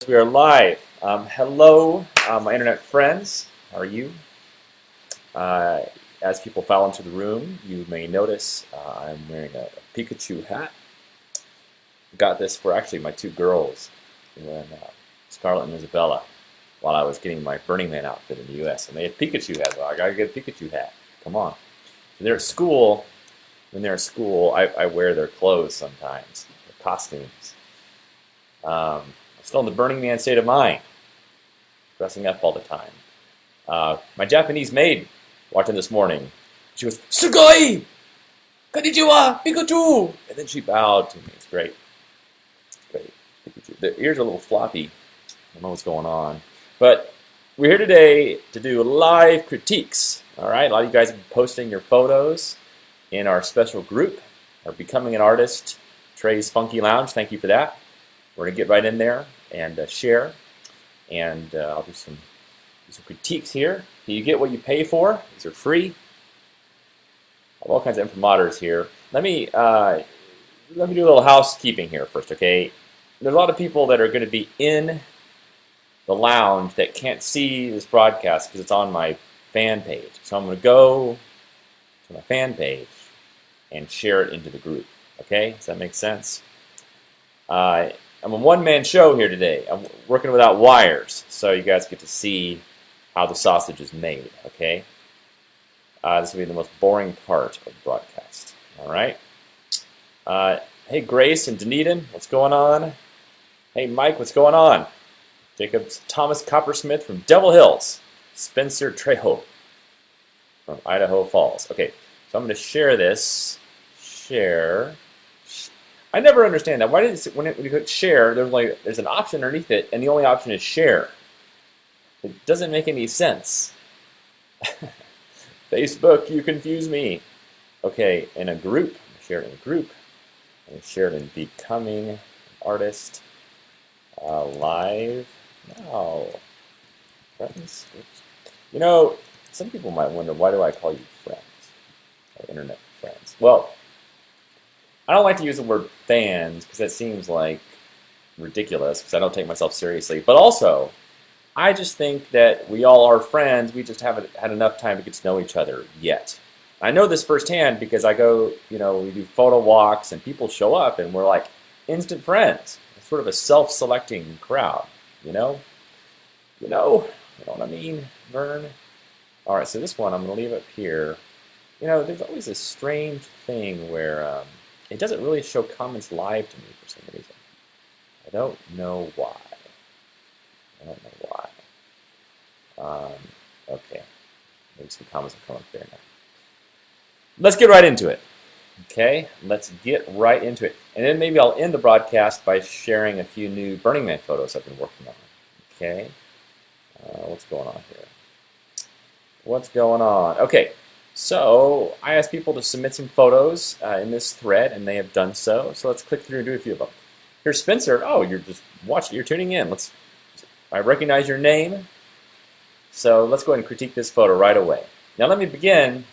We are live. Hello, my internet friends. How are you? As people file into the room, you may notice I'm wearing a Pikachu hat. Got this for actually my two girls, when Scarlett and Isabella, while I was getting my Burning Man outfit in the U.S. And they had Pikachu hats. Well, I gotta get a Pikachu hat. Come on. So they're at school. When they're at school, I wear their clothes sometimes, their costumes. I'm still in the Burning Man state of mind, dressing up all the time. My Japanese maid walked in this morning. She was, "Sugoi! Konnichiwa! Pikachu!" And then she bowed to me. It's great. Great. Pikachu. The ears are a little floppy. I don't know what's going on. But we're here today to do live critiques. All right? A lot of you guys have been posting your photos in our special group, our Becoming an Artist, Trey's Funky Lounge. Thank you for that. We're going to get right in there and share. And I'll do some critiques here. You get what you pay for. These are free. I have all kinds of imprimaturs here. Let me do a little housekeeping here first, okay? There's a lot of people that are going to be in the lounge that can't see this broadcast because it's on my fan page. So I'm going to go to my fan page and share it into the group. Okay? Does that make sense? I'm a one-man show here today. I'm working without wires, so you guys get to see how the sausage is made, okay? This will be the most boring part of the broadcast, all right? Hey, Grace and Dunedin, what's going on? Hey, Mike, what's going on? Jacob's Thomas Coppersmith from Devil Hills. Spencer Trejo from Idaho Falls. Okay, so I'm going to share this. Share. I never understand that. Why did when you click share, there's an option underneath it, and the only option is share. It doesn't make any sense. Facebook, you confuse me. Okay, in a group, share it in a group, and share it in Becoming an Artist live. No, friends. Oops. You know, some people might wonder, why do I call you friends, or internet friends? Well, I don't like to use the word fans because that seems like ridiculous because I don't take myself seriously. But also, I just think that we all are friends. We just haven't had enough time to get to know each other yet. I know this firsthand because I go, we do photo walks and people show up and we're like instant friends. It's sort of a self-selecting crowd, you know? You know what I mean, Vern? All right, so this one I'm going to leave up here. There's always this strange thing where it doesn't really show comments live to me for some reason. I don't know why. Okay. Maybe some comments will come up there now. Let's get right into it. Okay? Let's get right into it. And then maybe I'll end the broadcast by sharing a few new Burning Man photos I've been working on. Okay? What's going on here? What's going on? Okay. So I asked people to submit some photos in this thread, and they have done so. So let's click through and do a few of them. Here's Spencer. Oh, you're just watching. You're tuning in. I recognize your name. So let's go ahead and critique this photo right away. Now let me begin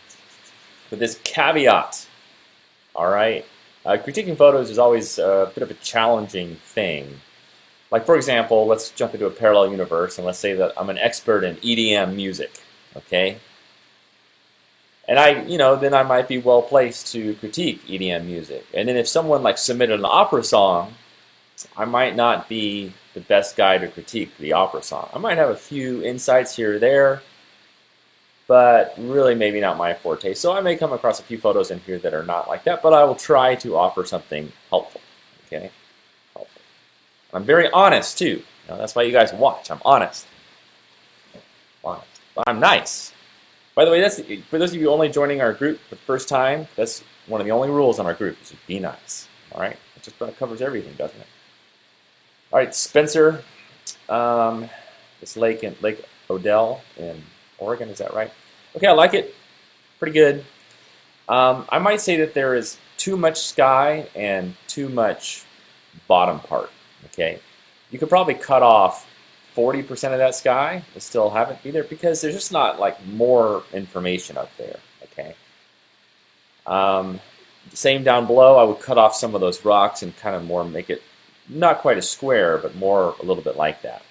with this caveat. All right. Critiquing photos is always a bit of a challenging thing. Like, for example, let's jump into a parallel universe, and let's say that I'm an expert in EDM music. Okay. And then I might be well placed to critique EDM music. And then if someone submitted an opera song, I might not be the best guy to critique the opera song. I might have a few insights here or there, but really maybe not my forte. So I may come across a few photos in here that are not like that, but I will try to offer something helpful. Okay? Helpful. I'm very honest too. That's why you guys watch. I'm honest. But I'm nice. By the way, for those of you only joining our group for the first time, that's one of the only rules on our group is to be nice. All right? It just covers everything, doesn't it? All right, Spencer, this Lake Odell in Oregon, is that right? Okay, I like it. Pretty good. I might say that there is too much sky and too much bottom part, okay? You could probably cut off 40% of that sky and still have it be there because there's just not more information up there, okay? Same down below, I would cut off some of those rocks and kind of more make it not quite a square, but more a little bit like that.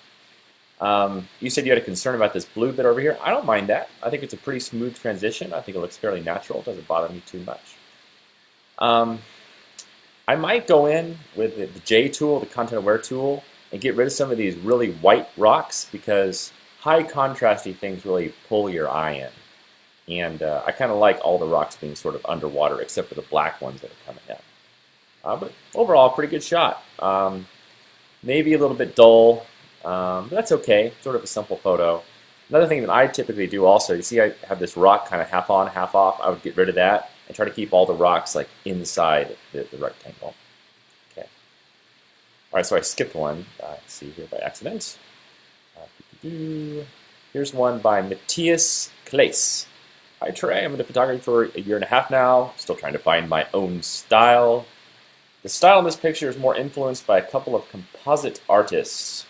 You said you had a concern about this blue bit over here. I don't mind that. I think it's a pretty smooth transition. I think it looks fairly natural. It doesn't bother me too much. I might go in with the J tool, the content aware tool, and get rid of some of these really white rocks because high contrasty things really pull your eye in. And I kind of like all the rocks being sort of underwater except for the black ones that are coming down. But overall, pretty good shot. Maybe a little bit dull, but that's okay. Sort of a simple photo. Another thing that I typically do also, you see I have this rock kind of half on, half off. I would get rid of that and try to keep all the rocks like inside the rectangle. Okay. All right, so I skipped one. Let's see here by accident. Here's one by Matthias Claes. Hi Trey, I'm into photography for a year and a half now. Still trying to find my own style. The style in this picture is more influenced by a couple of composite artists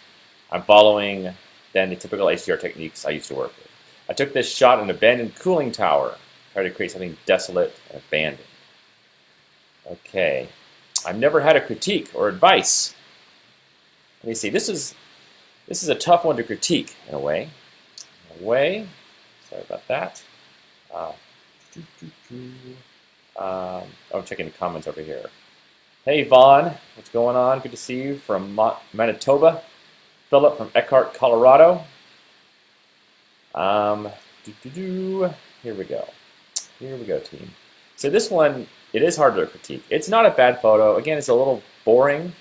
I'm following than the typical HDR techniques I used to work with. I took this shot in an abandoned cooling tower. Tried to create something desolate and abandoned. Okay. I've never had a critique or advice. Let me see. This is a tough one to critique in a way. Sorry about that. I'm checking the comments over here. Hey Vaughn, what's going on? Good to see you from Manitoba. Philip from Eckhart, Colorado. Here we go. Here we go, team. So this one, it is hard to critique. It's not a bad photo. Again, it's a little boring.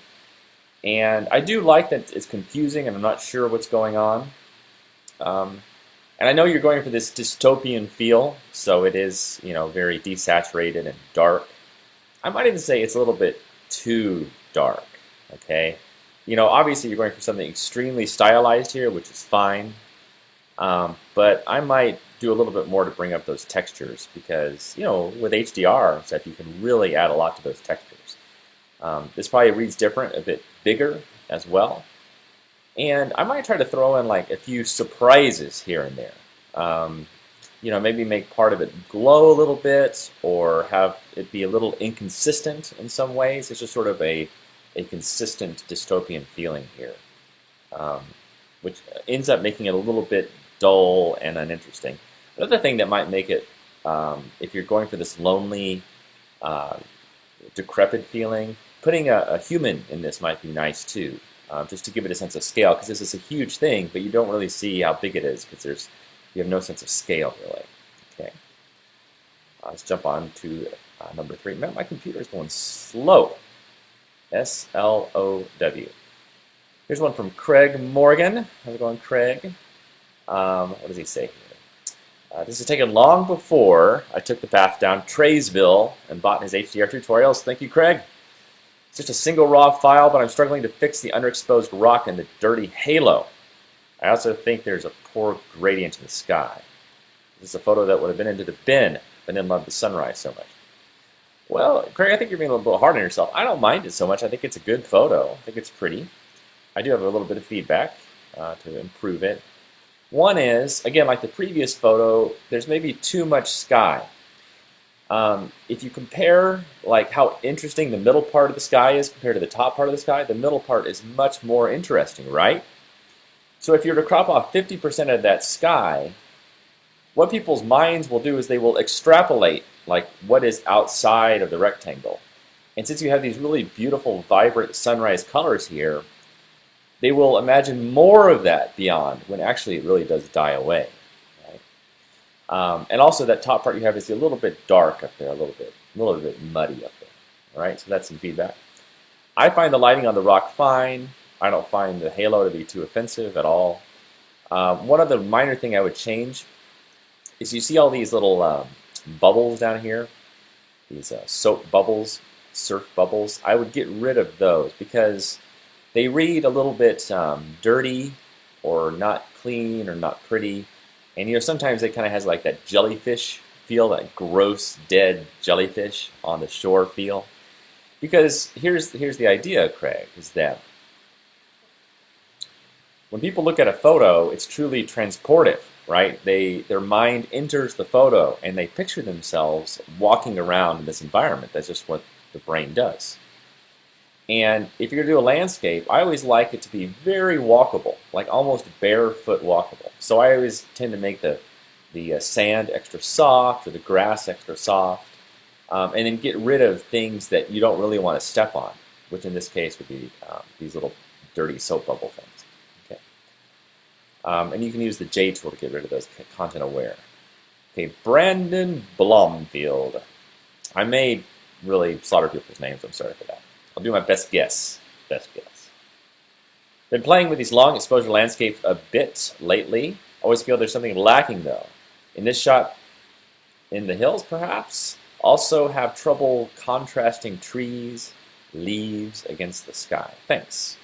And I do like that it's confusing and I'm not sure what's going on. And I know you're going for this dystopian feel, so it is, very desaturated and dark. I might even say it's a little bit too dark, okay? Obviously you're going for something extremely stylized here, which is fine. But I might do a little bit more to bring up those textures because, with HDR and stuff, you can really add a lot to those textures. This probably reads different, a bit bigger as well. And I might try to throw in like a few surprises here and there. Maybe make part of it glow a little bit or have it be a little inconsistent in some ways. It's just sort of a consistent dystopian feeling here, which ends up making it a little bit dull and uninteresting. Another thing that might make it, if you're going for this lonely, decrepit feeling, putting a human in this might be nice too, just to give it a sense of scale, because this is a huge thing, but you don't really see how big it is because you have no sense of scale really. Okay, let's jump on to number 3. Man, my computer is going slow. S-L-O-W. Here's one from Craig Morgan. How's it going, Craig? What does he say here? This is taken long before I took the path down Treysville and bought his HDR tutorials. Thank you, Craig. It's just a single raw file, but I'm struggling to fix the underexposed rock and the dirty halo. I also think there's a poor gradient in the sky. This is a photo that would have been into the bin if I didn't love the sunrise so much. Well, Craig, I think you're being a little bit hard on yourself. I don't mind it so much. I think it's a good photo. I think it's pretty. I do have a little bit of feedback to improve it. One is, again, like the previous photo, there's maybe too much sky. If you compare like how interesting the middle part of the sky is compared to the top part of the sky, the middle part is much more interesting, right? So if you were to crop off 50% of that sky, what people's minds will do is they will extrapolate like what is outside of the rectangle. And since you have these really beautiful, vibrant sunrise colors here, they will imagine more of that beyond when actually it really does die away. Right? And also that top part you have is a little bit dark up there, a little bit muddy up there. All right, so that's some feedback. I find the lighting on the rock fine. I don't find the halo to be too offensive at all. One other minor thing I would change is you see all these little bubbles down here, these soap bubbles, surf bubbles. I would get rid of those because they read a little bit dirty or not clean or not pretty. And sometimes it kind of has like that jellyfish feel, that gross dead jellyfish on the shore feel. Because here's the idea, Craig, is that when people look at a photo, it's truly transportive, right? Their mind enters the photo and they picture themselves walking around in this environment. That's just what the brain does. And if you're going to do a landscape, I always like it to be very walkable, like almost barefoot walkable. So I always tend to make the sand extra soft or the grass extra soft, and then get rid of things that you don't really want to step on, which in this case would be these little dirty soap bubble things. Okay. And you can use the J tool to get rid of those content aware. Okay, Brandon Blomfield. I may really slaughter people's names. I'm sorry for that. I'll do my best guess. Best guess. Been playing with these long exposure landscapes a bit lately. Always feel there's something lacking though. In this shot, in the hills perhaps. Also have trouble contrasting trees, leaves against the sky. Thanks.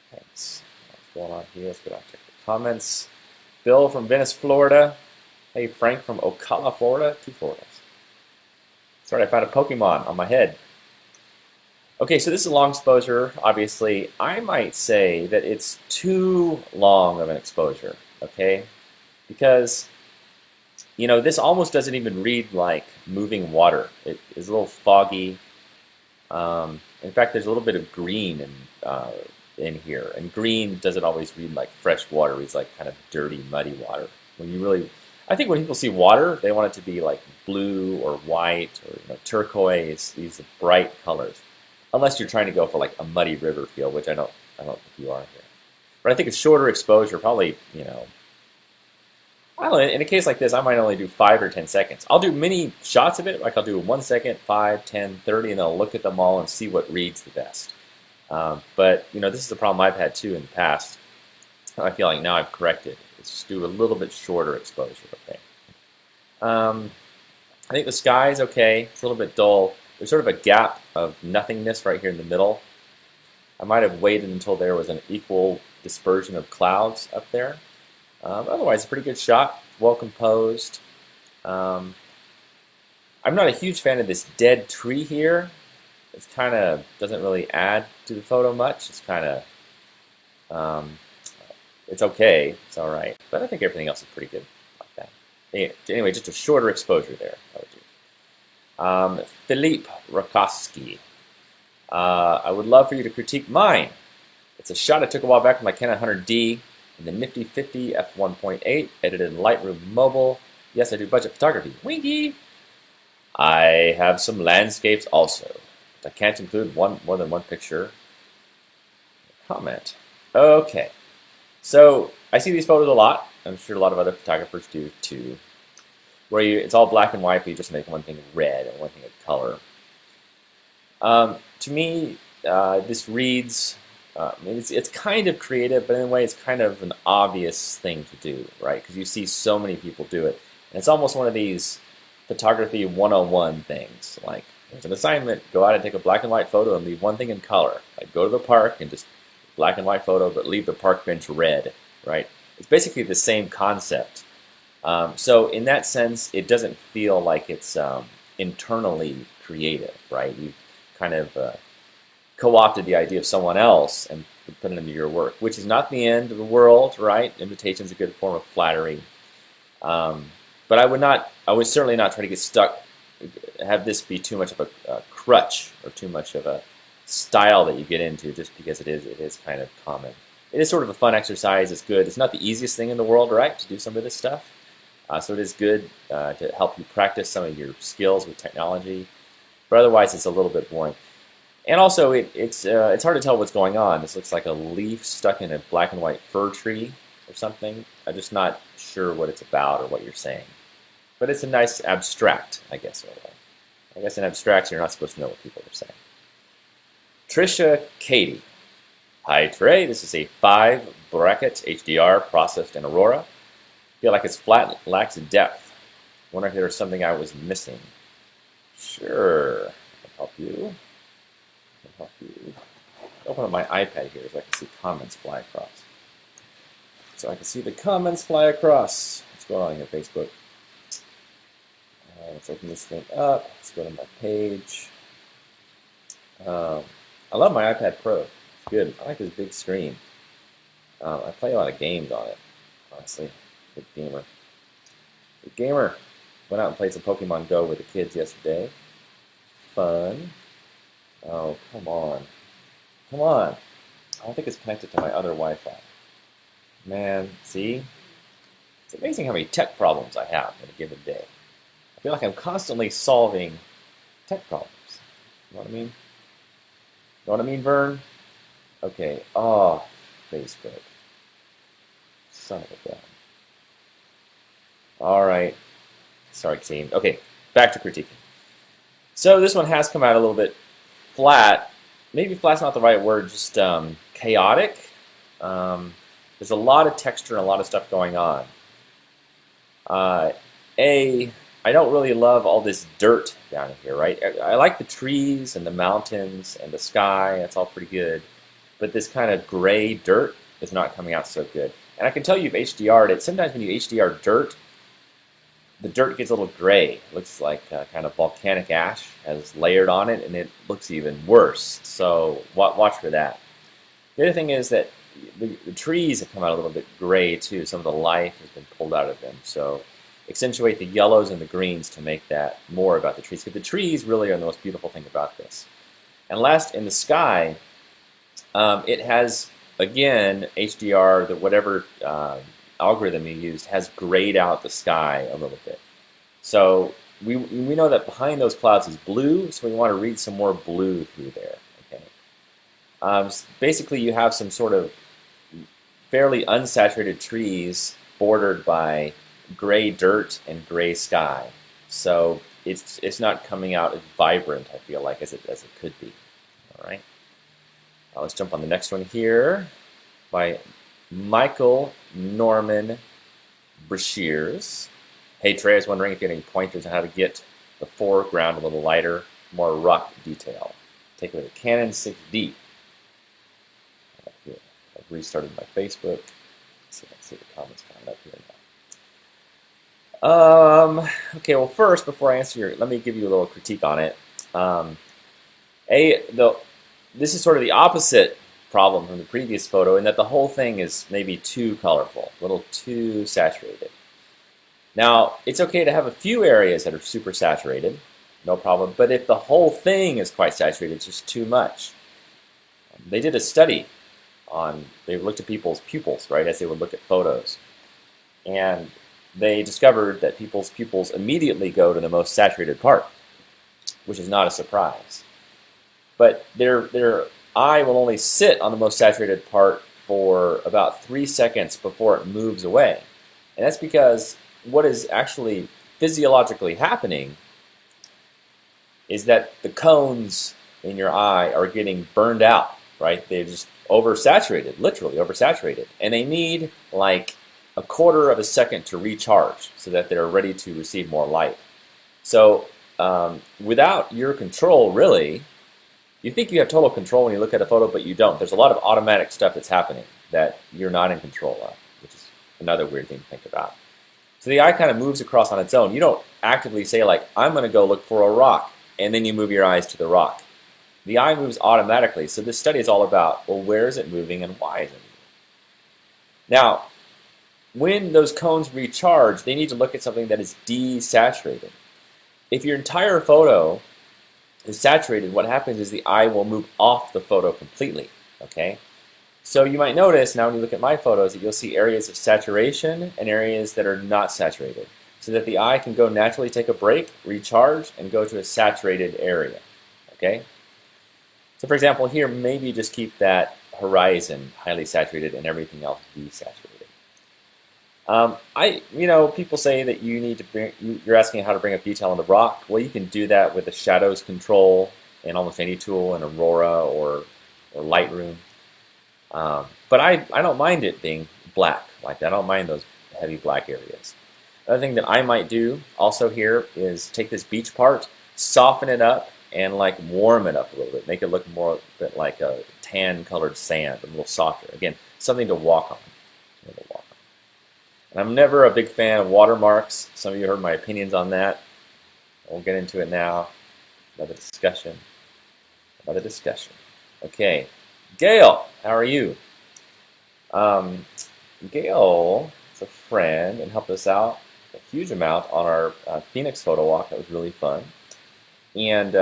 Thanks. What's going on here? Let's go down and check the comments. Bill from Venice, Florida. Hey, Frank from Ocala, Florida. 2 Floridas. Sorry, I found a Pokemon on my head. Okay, so this is a long exposure, obviously. I might say that it's too long of an exposure, okay? Because, you know, this almost doesn't even read like moving water. It is a little foggy. In fact, there's a little bit of green in here. And green doesn't always read like fresh water. It reads like kind of dirty, muddy water. When you really... I think when people see water, they want it to be like blue or white or turquoise, these bright colors. Unless you're trying to go for like a muddy river feel, which I don't think you are here. But I think a shorter exposure, probably, I don't know, in a case like this, I might only do 5 or 10 seconds. I'll do many shots of it, like I'll do 1 second, 5, 10, 30, and then I'll look at them all and see what reads the best. But, this is a problem I've had too in the past. I feel like now I've corrected. Let's just do a little bit shorter exposure, okay? I think the sky is okay. It's a little bit dull. There's sort of a gap of nothingness right here in the middle. I might have waited until there was an equal dispersion of clouds up there. Otherwise, a pretty good shot, well composed. I'm not a huge fan of this dead tree here. It's kind of doesn't really add to the photo much. It's kind of, it's okay, it's all right. But I think everything else is pretty good like that. Anyway, just a shorter exposure there. I would do. Philippe Rakowski. I would love for you to critique mine. It's a shot I took a while back with my Canon 100D in the nifty 50 f1.8, edited in Lightroom Mobile. Yes, I do budget photography. Winky! I have some landscapes also, but I can't include more than one picture. Comment. Okay, so I see these photos a lot. I'm sure a lot of other photographers do too. Where it's all black and white, but you just make one thing red and one thing of color. To me, this reads, it's kind of creative, but in a way it's kind of an obvious thing to do, right? Because you see so many people do it. And it's almost one of these photography 101 things. Like, there's an assignment, go out and take a black and white photo and leave one thing in color. Like, go to the park and just black and white photo, but leave the park bench red, right? It's basically the same concept. So in that sense, it doesn't feel like it's internally creative, right? You've kind of co-opted the idea of someone else and put it into your work, which is not the end of the world, right? Imitation is a good form of flattery. But I would certainly not try to get stuck, have this be too much of a crutch or too much of a style that you get into just because it is kind of common. It is sort of a fun exercise. It's good. It's not the easiest thing in the world, right, to do some of this stuff. So it is good to help you practice some of your skills with technology, but otherwise it's a little bit boring. And also it's hard to tell what's going on. This looks like a leaf stuck in a black and white fir tree or something. I'm just not sure what it's about or what you're saying. But it's a nice abstract, I guess. I guess in abstraction you're not supposed to know what people are saying. Trisha Katie. Hi Trey, this is a 5 brackets HDR processed in Aurora. Feel like it's flat, lacks depth. Wonder if there was something I was missing. Sure, I can help you. Open up my iPad here so I can see comments fly across. So I can see the comments fly across. What's going on here, Facebook? Let's open this thing up. Let's go to my page. I love my iPad Pro. It's good. I like this big screen. I play a lot of games on it, honestly. Big gamer. Big gamer. Went out and played some Pokemon Go with the kids yesterday. Fun. Oh, come on. Come on. I don't think it's connected to my other Wi-Fi. Man, see? It's amazing how many tech problems I have in a given day. I feel like I'm constantly solving tech problems. You know what I mean? Know what I mean, Vern? Okay. Oh, Facebook. Son of a gun. All right. Sorry, team. Okay, back to critiquing. So this one has come out a little bit flat. Maybe flat's not the right word, just chaotic. There's a lot of texture and a lot of stuff going on. I don't really love all this dirt down here, right? I like the trees and the mountains and the sky. That's all pretty good. But this kind of gray dirt is not coming out so good. And I can tell you've HDR'd it. Sometimes when you HDR dirt, the dirt gets a little gray. It looks like kind of volcanic ash has layered on it, and it looks even worse. So watch for that. The other thing is that the trees have come out a little bit gray too. Some of the life has been pulled out of them. So accentuate the yellows and the greens to make that more about the trees. Because the trees really are the most beautiful thing about this. And last, in the sky, it has, again, HDR, whatever algorithm you used, has grayed out the sky a little bit. So we know that behind those clouds is blue, so we want to read some more blue through there. Okay. Basically, you have some sort of fairly unsaturated trees bordered by gray dirt and gray sky. So it's not coming out as vibrant, I feel like, as it could be. All right. Let's jump on the next one here by Michael Norman Brashears. Hey Trey, I was wondering if you had any pointers on how to get the foreground a little lighter, more rock detail. Take a look at Canon 6D. I've restarted my Facebook. Let's see the comments coming up here now. Okay, well first, before I answer let me give you a little critique on it. This is sort of the opposite problem from the previous photo in that the whole thing is maybe too colorful, a little too saturated. Now, it's okay to have a few areas that are super saturated, no problem, but if the whole thing is quite saturated, it's just too much. They did a study they looked at people's pupils, right, as they would look at photos. And they discovered that people's pupils immediately go to the most saturated part, which is not a surprise. But their eye will only sit on the most saturated part for about 3 seconds before it moves away. And that's because what is actually physiologically happening is that the cones in your eye are getting burned out, right? They're just oversaturated, literally oversaturated. And they need like a quarter of a second to recharge so that they're ready to receive more light. So without your control, really, you think you have total control when you look at a photo, but you don't. There's a lot of automatic stuff that's happening that you're not in control of, which is another weird thing to think about. So the eye kind of moves across on its own. You don't actively say, like, I'm going to go look for a rock, and then you move your eyes to the rock. The eye moves automatically. So this study is all about, well, where is it moving and why is it moving? Now, when those cones recharge, they need to look at something that is desaturated. If your entire photo is saturated, what happens is the eye will move off the photo completely, okay? So you might notice now when you look at my photos that you'll see areas of saturation and areas that are not saturated, so that the eye can go naturally take a break, recharge, and go to a saturated area, okay? So for example, here, maybe just keep that horizon highly saturated and everything else desaturated. People say that you need to you're asking how to bring up detail on the rock. Well, you can do that with the shadows control in almost any tool in Aurora or Lightroom. But I don't mind it being black like that. I don't mind those heavy black areas. Another thing that I might do also here is take this beach part, soften it up, and like warm it up a little bit. Make it look more bit like a tan-colored sand, a little softer. Again, something to walk on. And I'm never a big fan of watermarks. Some of you heard my opinions on that. We'll get into it now. Another discussion. Okay. Gail, how are you? Gail is a friend and helped us out a huge amount on our Phoenix photo walk. That was really fun. And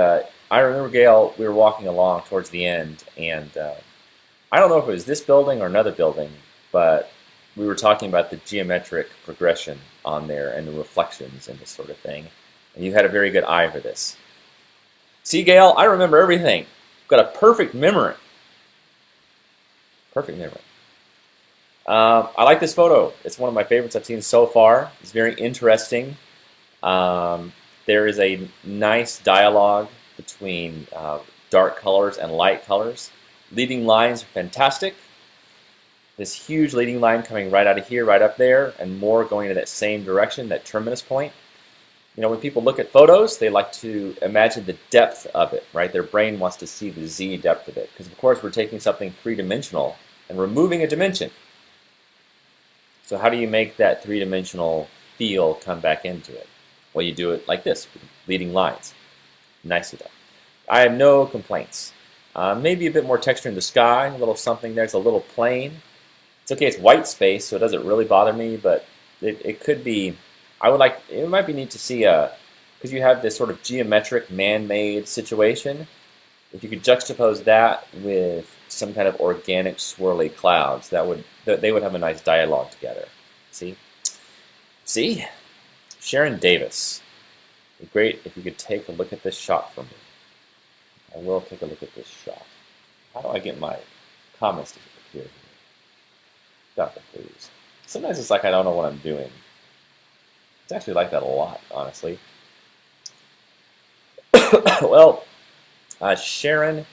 I remember, Gail, we were walking along towards the end, and I don't know if it was this building or another building, but we were talking about the geometric progression on there and the reflections and this sort of thing. And you had a very good eye for this. See, Gail, I remember everything. I've got a perfect memory. Perfect memory. I like this photo. It's one of my favorites I've seen so far. It's very interesting. There is a nice dialogue between dark colors and light colors. Leading lines are fantastic. This huge leading line coming right out of here, right up there, and more going in that same direction, that terminus point. You know, when people look at photos, they like to imagine the depth of it, right? Their brain wants to see the Z depth of it. Because, of course, we're taking something three-dimensional and removing a dimension. So how do you make that three-dimensional feel come back into it? Well, you do it like this, with leading lines. Nicely done. I have no complaints. Maybe a bit more texture in the sky, a little something there. It's a little plain. It's okay, it's white space, so it doesn't really bother me, but it could be, it might be neat to see because you have this sort of geometric, man-made situation. If you could juxtapose that with some kind of organic, swirly clouds, they would have a nice dialogue together. See? See? Sharon Davis. It'd be great if you could take a look at this shot for me. I will take a look at this shot. How do I get my comments to appear here? Doctor, please. Sometimes it's like I don't know what I'm doing. It's actually like that a lot, honestly. Well, Sharon, I'm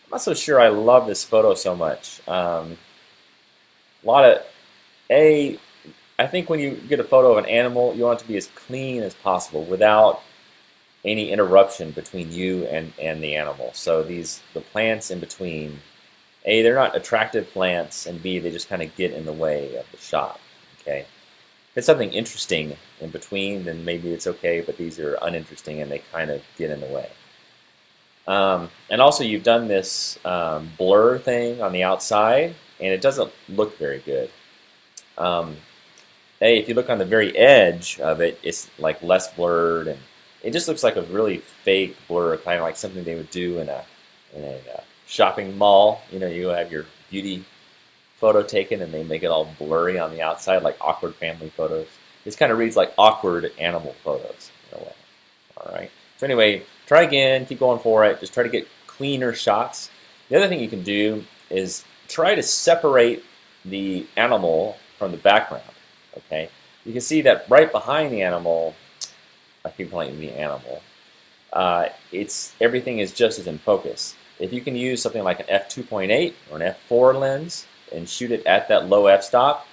not so sure I love this photo so much. I think when you get a photo of an animal, you want it to be as clean as possible without any interruption between you and the animal. So the plants in between, A, they're not attractive plants, and B, they just kind of get in the way of the shot. Okay, if it's something interesting in between, then maybe it's okay, but these are uninteresting and they kind of get in the way. And also you've done this blur thing on the outside, and it doesn't look very good. If you look on the very edge of it, it's like less blurred, and it just looks like a really fake blur, kind of like something they would do in a shopping mall. You know, you have your beauty photo taken, and they make it all blurry on the outside, like awkward family photos. This kind of reads like awkward animal photos in a way. All right. So anyway, try again. Keep going for it. Just try to get cleaner shots. The other thing you can do is try to separate the animal from the background. Okay, you can see that right behind the animal, I keep calling it the animal, everything is just as in focus. If you can use something like an f2.8 or an f4 lens and shoot it at that low f-stop,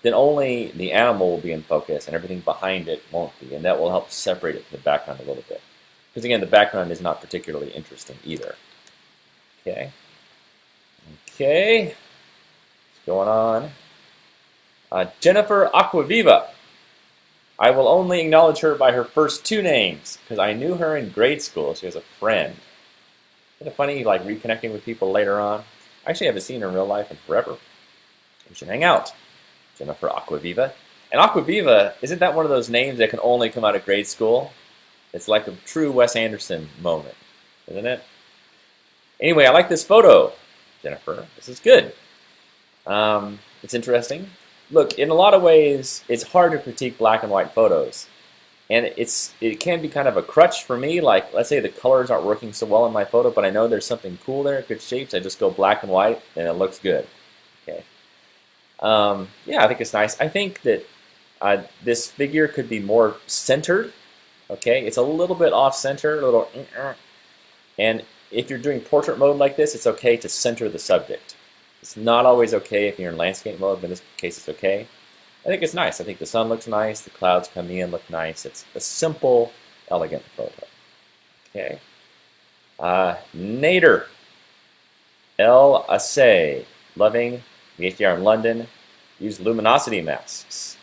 then only the animal will be in focus and everything behind it won't be, and that will help separate it from the background a little bit. Because again, the background is not particularly interesting either. Okay, what's going on? Jennifer Aquaviva. I will only acknowledge her by her first two names because I knew her in grade school. She was a friend. Isn't it funny, like reconnecting with people later on? I actually haven't seen her in real life in forever. We should hang out. Jennifer Aquaviva. And Aquaviva, isn't that one of those names that can only come out of grade school? It's like a true Wes Anderson moment, isn't it? Anyway, I like this photo, Jennifer. This is good. It's interesting. Look, in a lot of ways, it's hard to critique black and white photos. And it can be kind of a crutch for me. Like, let's say the colors aren't working so well in my photo, but I know there's something cool there, good shapes. I just go black and white, and it looks good. Okay. Yeah, I think it's nice. I think that this figure could be more centered. Okay, it's a little bit off-center, a little. And if you're doing portrait mode like this, it's okay to center the subject. It's not always okay if you're in landscape mode, but in this case it's okay. I think it's nice. I think the sun looks nice, the clouds coming in look nice. It's a simple, elegant photo. Okay. Nader. El Assay. Loving the HDR in London. Use luminosity masks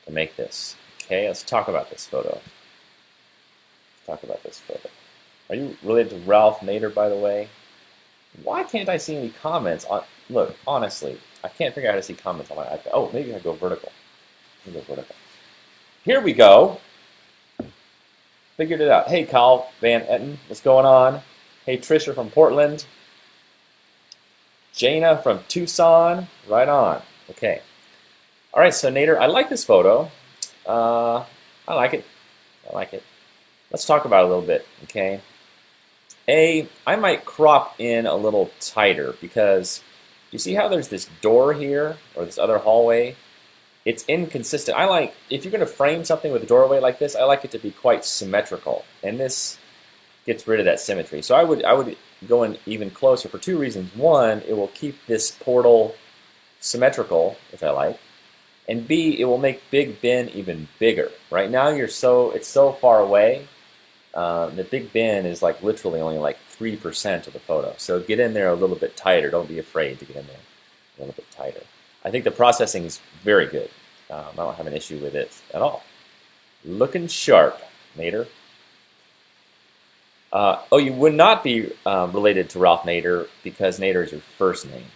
to make this. Okay, let's talk about this photo. Are you related to Ralph Nader, by the way? Why can't I see any comments on? Look, honestly, I can't figure out how to see comments on my iPad. Oh, maybe I go vertical. Here we go. Figured it out. Hey, Kyle Van Etten, what's going on? Hey, Trisha from Portland. Jana from Tucson. Right on. Okay. All right, so Nader, I like this photo. I like it. I like it. Let's talk about it a little bit, okay? I might crop in a little tighter because you see how there's this door here or this other hallway? It's inconsistent. I like, if you're going to frame something with a doorway like this, I like it to be quite symmetrical. And this gets rid of that symmetry. So I would go in even closer for two reasons. One, it will keep this portal symmetrical, which I like. And B, it will make Big Ben even bigger. Right now it's so far away. The Big Ben is like literally only like 3% of the photo. So get in there a little bit tighter. Don't be afraid to get in there a little bit tighter. I think the processing is very good. I don't have an issue with it at all. Looking sharp, Nader. Oh, you would not be related to Ralph Nader because Nader is your first name.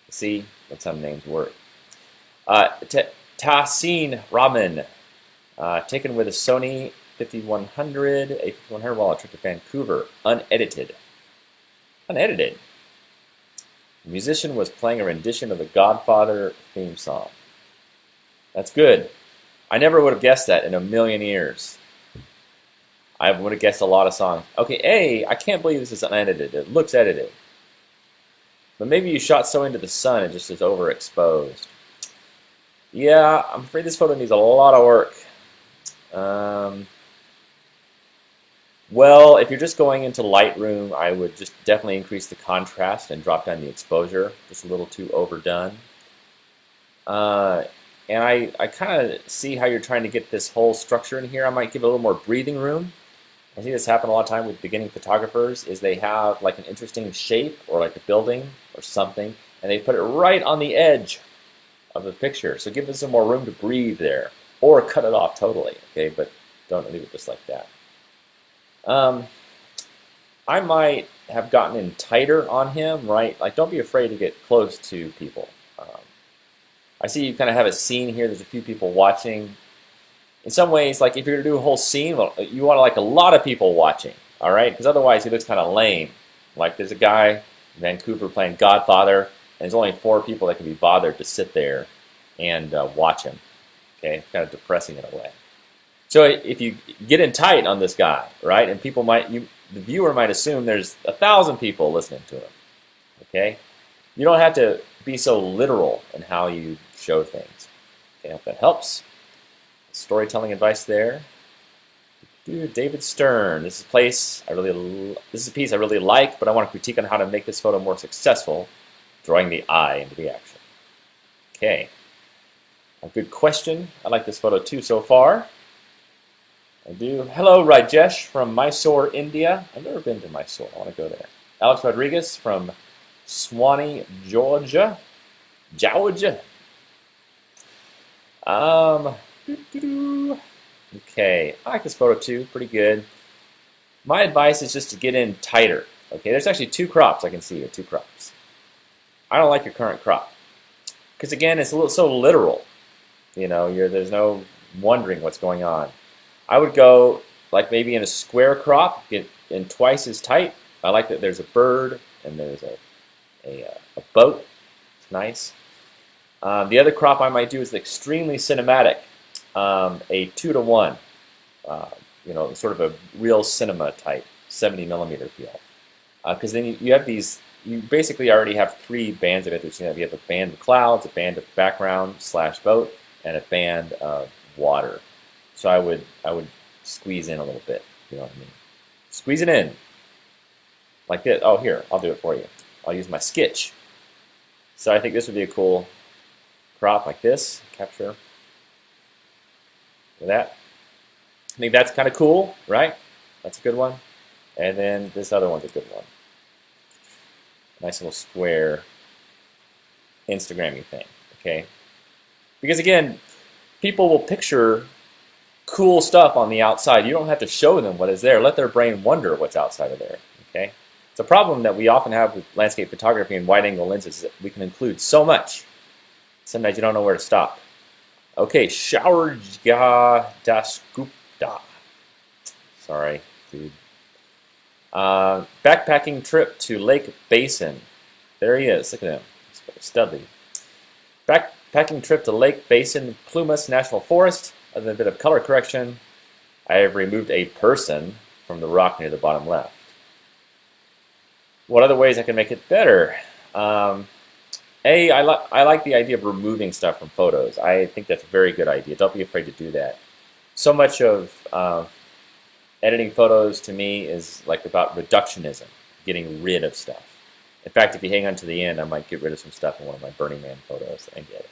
See, that's how names work. Tahsin Rahman, taken with a Sony 5100, A5100 while I trip to Vancouver, unedited. Unedited. The musician was playing a rendition of the Godfather theme song. That's good. I never would have guessed that in a million years. I would have guessed a lot of songs. Okay, I can't believe this is unedited. It looks edited. But maybe you shot so into the sun it just is overexposed. Yeah, I'm afraid this photo needs a lot of work. Well, if you're just going into Lightroom, I would just definitely increase the contrast and drop down the exposure. Just a little too overdone. And I kind of see how you're trying to get this whole structure in here. I might give it a little more breathing room. I see this happen a lot of time with beginning photographers, is they have like an interesting shape or like a building or something, and they put it right on the edge of the picture. So give it some more room to breathe there, or cut it off totally, okay? But don't leave it just like that. I might have gotten in tighter on him, right? Like, don't be afraid to get close to people. I see you kind of have a scene here. There's a few people watching. In some ways, like if you're going to do a whole scene, well, you want like a lot of people watching, all right? Because otherwise he looks kind of lame. Like there's a guy in Vancouver playing Godfather, and there's only 4 people that can be bothered to sit there and watch him. Okay, it's kind of depressing in a way. So if you get in tight on this guy, right, and people the viewer might assume there's 1,000 people listening to him. Okay, you don't have to be so literal in how you show things. Okay, I hope that helps. Storytelling advice there. David Stern. This is a piece I really like, but I want to critique on how to make this photo more successful, drawing the eye into the action. Okay. A good question. I like this photo too so far. I do. Hello, Rajesh from Mysore, India. I've never been to Mysore. I want to go there. Alex Rodriguez from Swanee, Georgia. Okay, I like this photo too, pretty good. My advice is just to get in tighter. Okay, there's actually 2 crops I can see here, 2 crops. I don't like your current crop. Because again, it's a little so literal. You know, there's no wondering what's going on. I would go like maybe in a square crop, get in twice as tight. I like that there's a bird and there's a boat. It's nice. The other crop I might do is extremely cinematic, a 2:1, you know, sort of a real cinema type, 70mm feel. Because then you have these, you basically already have 3 bands of it. You have a band of clouds, a band of background / boat, and a band of water. So I would squeeze in a little bit, you know what I mean? Squeeze it in, like this. Oh, here, I'll do it for you. I'll use my sketch. So I think this would be a cool crop like this, capture with that. I think that's kind of cool, right? That's a good one. And then this other one's a good one. Nice little square Instagram-y thing, okay? Because again, people will picture cool stuff on the outside. You don't have to show them what is there. Let their brain wonder what's outside of there, okay? It's a problem that we often have with landscape photography and wide-angle lenses is that we can include so much. Sometimes you don't know where to stop. Okay, Shower Dasgupta. Sorry, dude. Backpacking trip to Lake Basin. There he is. Look at him. Studley. Backpacking trip to Lake Basin, Plumas National Forest. Other than a bit of color correction, I have removed a person from the rock near the bottom left. What other ways I can make it better? I like the idea of removing stuff from photos. I think that's a very good idea. Don't be afraid to do that. So much of editing photos to me is like about reductionism, getting rid of stuff. In fact, if you hang on to the end, I might get rid of some stuff in one of my Burning Man photos. I get it.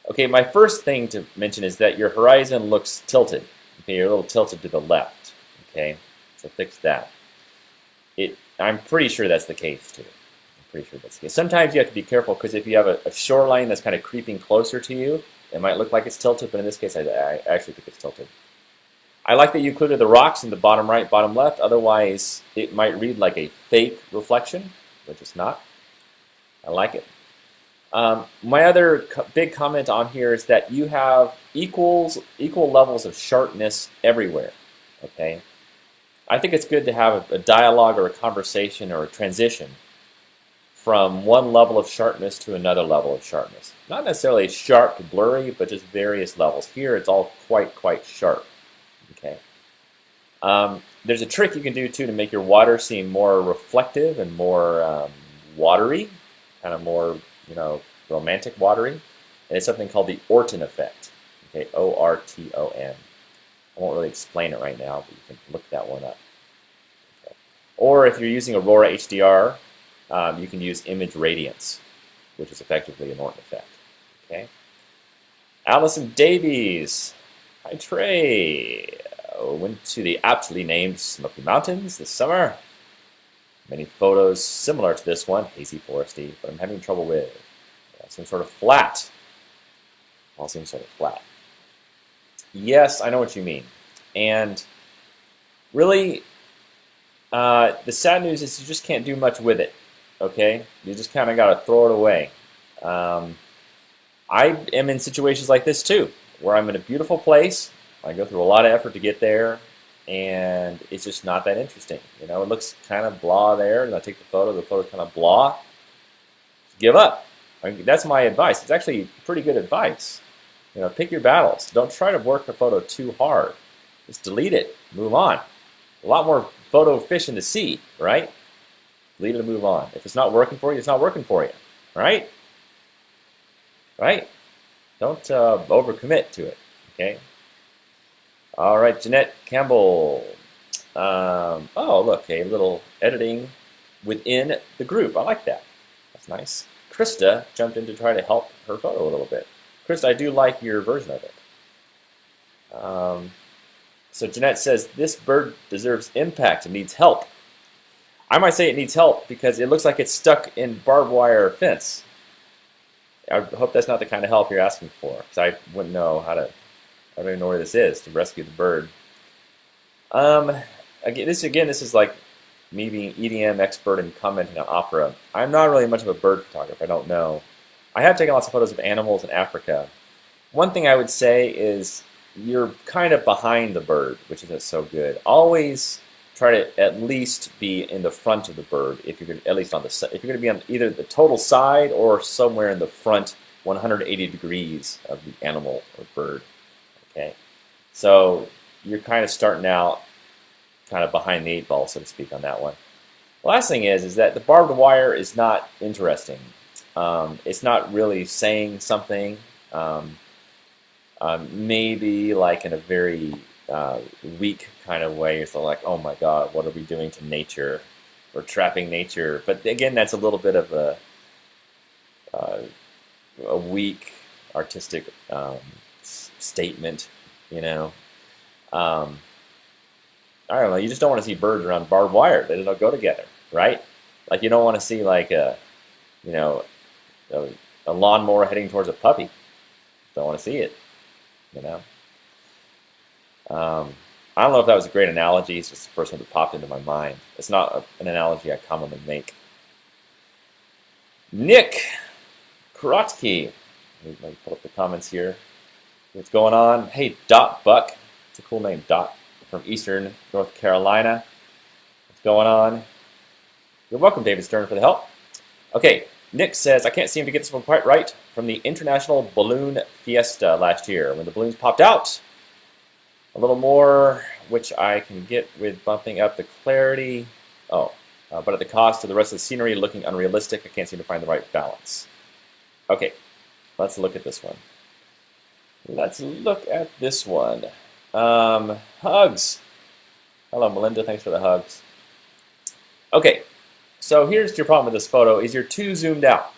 Okay, my first thing to mention is that your horizon looks tilted. Okay, you're a little tilted to the left. Okay, so fix that. I'm pretty sure that's the case too. I'm pretty sure that's the case. Sometimes you have to be careful because if you have a shoreline that's kind of creeping closer to you, it might look like it's tilted, but in this case, I actually think it's tilted. I like that you included the rocks in the bottom right, bottom left. Otherwise, it might read like a fake reflection, which it's not. I like it. My other big comment on here is that you have equal levels of sharpness everywhere. Okay, I think it's good to have a dialogue or a conversation or a transition from one level of sharpness to another level of sharpness. Not necessarily sharp to blurry, but just various levels. Here, it's all quite sharp. Okay. There's a trick you can do too to make your water seem more reflective and more watery, kind of more, romantic watery. And it's something called the Orton effect. Okay, O-R-T-O-N. I won't really explain it right now, but you can look that one up. Okay. Or if you're using Aurora HDR, you can use image radiance, which is effectively an Orton effect. Okay. Allison Davies. Hi, Trey. Went to the aptly named Smoky Mountains this summer. Many photos similar to this one, hazy, foresty, but I'm having trouble with. Seems sort of flat. All seems sort of flat. Yes, I know what you mean. And really, the sad news is you just can't do much with it. Okay? You just kind of got to throw it away. I am in situations like this too, where I'm in a beautiful place. I go through a lot of effort to get there, and it's just not that interesting. It looks kind of blah there, and I take the photo's kind of blah. Just give up. That's my advice. It's actually pretty good advice. Pick your battles. Don't try to work the photo too hard. Just delete it. Move on. A lot more photo efficient to see, right? Delete it and move on. If it's not working for you, it's not working for you, right? Right? Don't overcommit to it, okay? All right, Jeanette Campbell. Oh, look, a little editing within the group. I like that. That's nice. Krista jumped in to try to help her photo a little bit. Krista, I do like your version of it. So Jeanette says, this bird deserves impact and needs help. I might say it needs help because it looks like it's stuck in barbed wire fence. I hope that's not the kind of help you're asking for, because I wouldn't know how to, I don't even know where this is to rescue the bird. Again, this is like me being EDM expert and commenting on opera. I'm not really much of a bird photographer. I don't know. I have taken lots of photos of animals in Africa. One thing I would say is you're kind of behind the bird, which isn't so good. Always try to at least be in the front of the bird if you're at least on the if you're going to be on either the total side or somewhere in the front 180 degrees of the animal or bird. Okay, so you're kind of starting out kind of behind the eight ball, so to speak, on that one. The last thing is that the barbed wire is not interesting. It's not really saying something. Maybe like in a very weak kind of way. It's like, oh my God, what are we doing to nature? We're trapping nature. But again, that's a little bit of a weak artistic statement, you know. I don't know. You just don't want to see birds around barbed wire. They don't go together, right? Like you don't want to see like a lawnmower heading towards a puppy. Don't want to see it, you know. I don't know if that was a great analogy. It's just the first one that popped into my mind. It's not an analogy I commonly make. Nick Korotsky. Let me pull up the comments here. What's going on? Hey, Dot Buck. It's a cool name, Dot. from Eastern North Carolina. What's going on? You're welcome, David Stern, for the help. Okay, Nick says, I can't seem to get this one quite right. From the International Balloon Fiesta last year, when the balloons popped out. A little more, which I can get with bumping up the clarity. But at the cost of the rest of the scenery looking unrealistic, I can't seem to find the right balance. Okay, let's look at this one. Let's look at this one. Hugs. Hello, Melinda. Thanks for the hugs. Okay, so here's your problem with this photo, is you're too zoomed out.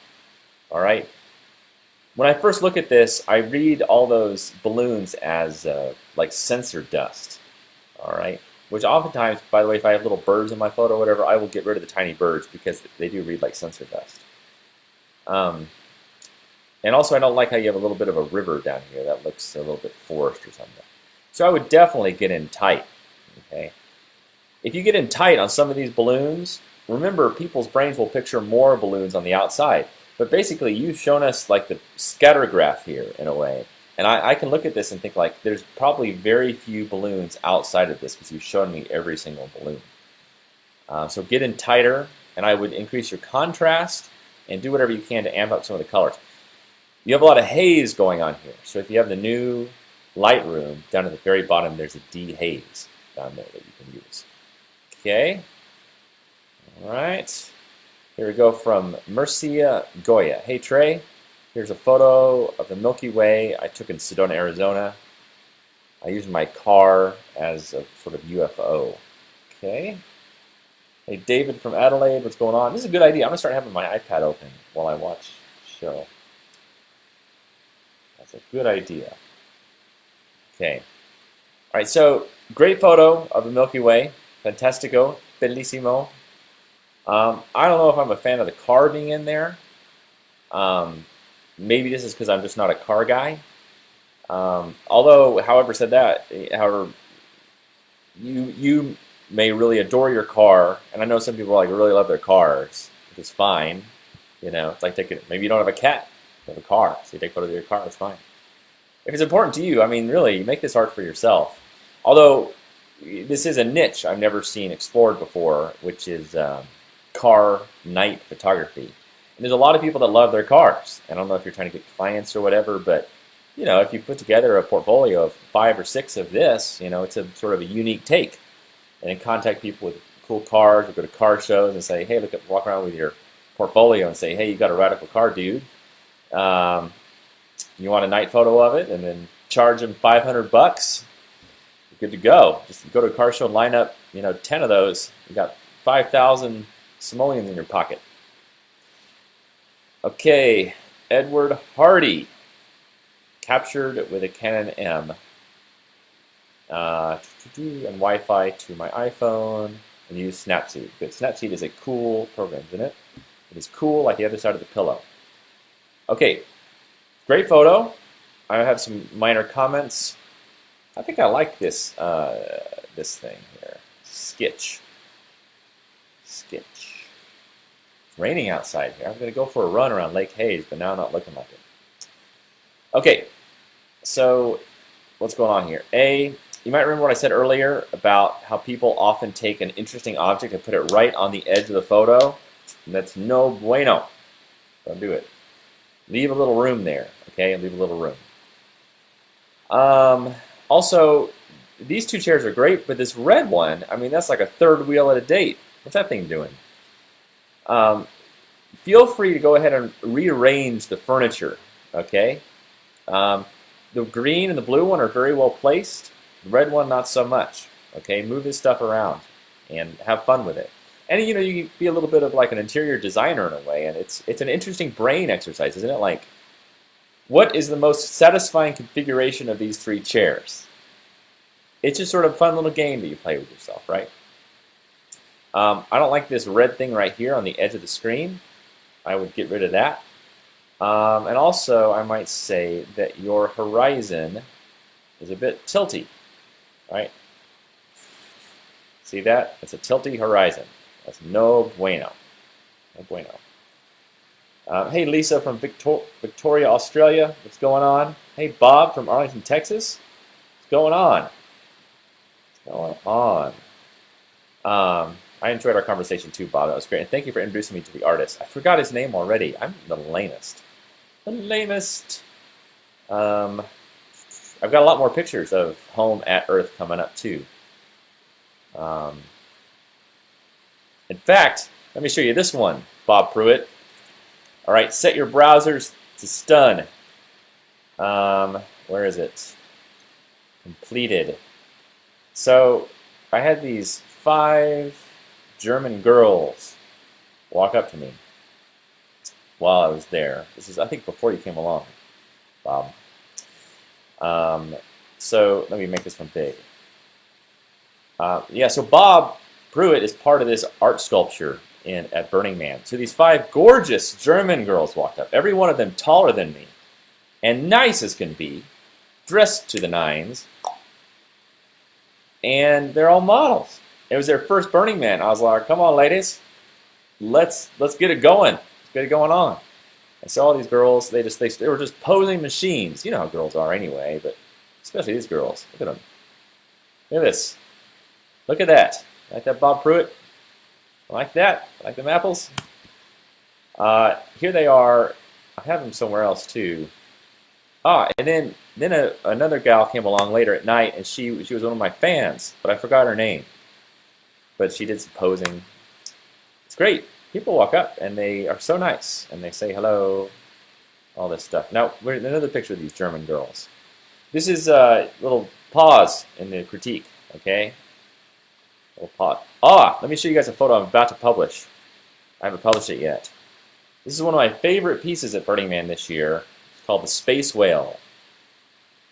All right? When I first look at this, I read all those balloons as like sensor dust. All right? Which oftentimes, by the way, if I have little birds in my photo or whatever, I will get rid of the tiny birds because they do read like sensor dust. And also, I don't like how you have a little bit of a river down here. That looks a little bit forced or something. So I would definitely get in tight. Okay. If you get in tight on some of these balloons, remember, people's brains will picture more balloons on the outside. But basically, you've shown us like the scatter graph here in a way. And I can look at this and think like there's probably very few balloons outside of this because you've shown me every single balloon. So get in tighter, and I would increase your contrast and do whatever you can to amp up some of the colors. You have a lot of haze going on here. So if you have the new Lightroom, down at the very bottom there's a dehaze down there that you can use. Okay. All right. Here we go from Mercia Goya. Hey Trey. Here's a photo of the Milky Way I took in Sedona, Arizona. I used my car as a sort of UFO. Okay. Hey, David from Adelaide, what's going on? This is a good idea. I'm going to start having my iPad open while I watch the show. That's a good idea. Okay. All right, so great photo of the Milky Way. Fantastico. Bellissimo. I don't know if I'm a fan of the car being in there. Maybe this is because I'm just not a car guy. Although, however said that, however, you may really adore your car, and I know some people like really love their cars, which is fine. You know, it's like taking, maybe you don't have a cat, you have a car, so you take photos of your car, it's fine. If it's important to you, I mean, really, you make this art for yourself. Although, this is a niche I've never seen explored before, which is car night photography. And there's a lot of people that love their cars. I don't know if you're trying to get clients or whatever, but you know, if you put together a portfolio of 5 or 6 of this, you know, it's a sort of a unique take. And then contact people with cool cars, or go to car shows and say, hey, walk around with your portfolio and say, hey, you got a radical car, dude. You want a night photo of it, and then charge them $500. You're good to go. Just go to a car show and line up, you know, 10 of those. You got 5,000 simoleons in your pocket. Okay, Edward Hardy, captured with a Canon M, and Wi-Fi to my iPhone, and use Snapseed. But Snapseed is a cool program, isn't it? It is cool like the other side of the pillow. Okay, great photo. I have some minor comments. I think I like this this thing here. Sketch. It's raining outside here. I'm going to go for a run around Lake Hayes, but now I'm not looking like it. Okay, so what's going on here? You might remember what I said earlier about how people often take an interesting object and put it right on the edge of the photo. And that's no bueno. Don't do it. Leave a little room there, okay? Leave a little room. Also, these 2 chairs are great, but this red one, I mean, that's like a third wheel at a date. What's that thing doing? Feel free to go ahead and rearrange the furniture, okay? The green and the blue one are very well placed. The red one, not so much, okay? Move this stuff around and have fun with it. And, you know, you can be a little bit of like an interior designer in a way, and it's an interesting brain exercise, isn't it? Like, what is the most satisfying configuration of these 3 chairs? It's just sort of a fun little game that you play with yourself, right? I don't like this red thing right here on the edge of the screen. I would get rid of that. And also, I might say that your horizon is a bit tilty, right? See that? It's a tilty horizon. That's no bueno. No bueno. Hey, Lisa from Victoria, Australia. What's going on? Hey, Bob from Arlington, Texas. What's going on? What's Going on. I enjoyed our conversation too, Bob. That was great. And thank you for introducing me to the artist. I forgot his name already. I'm the lamest. The lamest. Um, I've got a lot more pictures of home at Earth coming up too. Um, in fact, let me show you this one, Bob Pruitt. All right, set your browsers to stun. Where is it? Completed. So I had these 5 German girls walk up to me while I was there. This is, I think, before you came along, Bob. So let me make this one big. Yeah, so Bob Pruitt is part of this art sculpture at Burning Man. So these 5 gorgeous German girls walked up, every one of them taller than me, and nice as can be, dressed to the nines, and they're all models. It was their first Burning Man. I was like, come on, ladies, let's get it going. Let's get it going on. I saw all these girls. They were just posing machines. You know how girls are anyway, but especially these girls. Look at them. Look at this. Look at that. Like that, Bob Pruitt? Like that? Like them apples? Here they are. I have them somewhere else too. And then another gal came along later at night, and she was one of my fans, but I forgot her name. But she did some posing. It's great. People walk up, and they are so nice, and they say hello, all this stuff. Now, another picture of these German girls. This is a little pause in the critique, okay? Little pause. Let me show you guys a photo I'm about to publish. I haven't published it yet. This is one of my favorite pieces at Burning Man this year. It's called the Space Whale.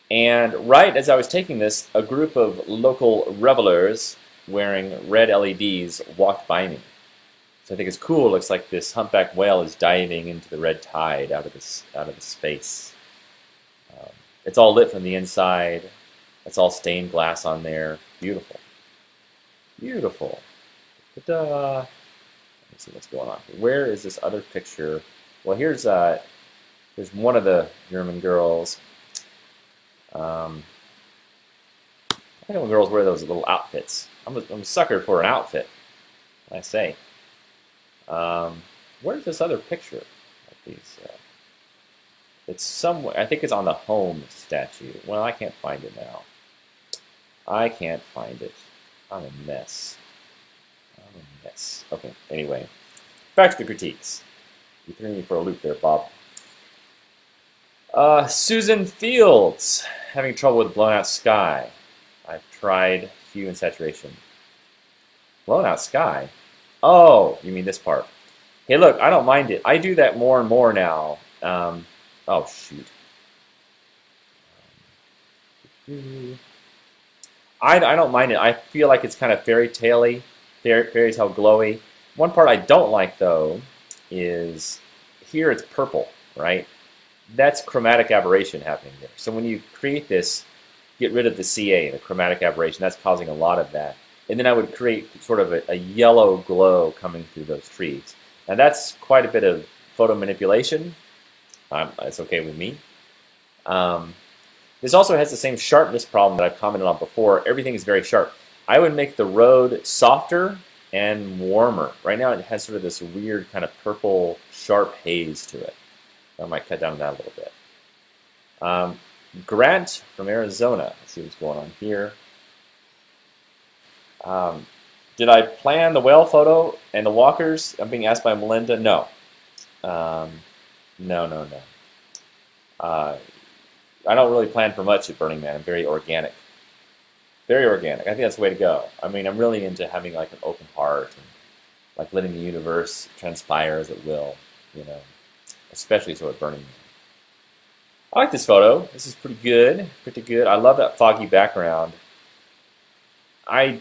And right as I was taking this, a group of local revelers wearing red LEDs walked by me. So I think it's cool. It looks like this humpback whale is diving into the red tide out of the space. It's all lit from the inside. It's all stained glass on there. Beautiful. Beautiful. Ta-da. Let me see what's going on here. Where is this other picture? Well, here's one of the German girls. I think when girls wear those little outfits. I'm a sucker for an outfit, I say. Where's this other picture of these? It's somewhere. I think it's on the home statue. Well, I can't find it now. I can't find it. I'm a mess. I'm a mess. Okay, anyway. Back to the critiques. You threw me for a loop there, Bob. Susan Fields. Having trouble with blown out sky. I've tried hue and saturation. Blown out sky? Oh, you mean this part. Hey, look, I don't mind it. I do that more and more now. Oh, shoot. I don't mind it. I feel like it's kind of fairy tale glowy. One part I don't like, though, is here it's purple, right? That's chromatic aberration happening there. So when you create this, get rid of the CA, the chromatic aberration, that's causing a lot of that. And then I would create sort of a yellow glow coming through those trees. Now that's quite a bit of photo manipulation. It's okay with me. This also has the same sharpness problem that I've commented on before. Everything is very sharp. I would make the road softer and warmer. Right now it has sort of this weird kind of purple sharp haze to it. I might cut down that a little bit. Grant from Arizona. Let's see what's going on here. Did I plan the whale photo and the walkers? I'm being asked by Melinda. No. No. I don't really plan for much at Burning Man. I'm very organic. Very organic. I think that's the way to go. I mean, I'm really into having like an open heart and like letting the universe transpire as it will, you know, especially so at Burning Man. I like this photo. This is pretty good. Pretty good. I love that foggy background. I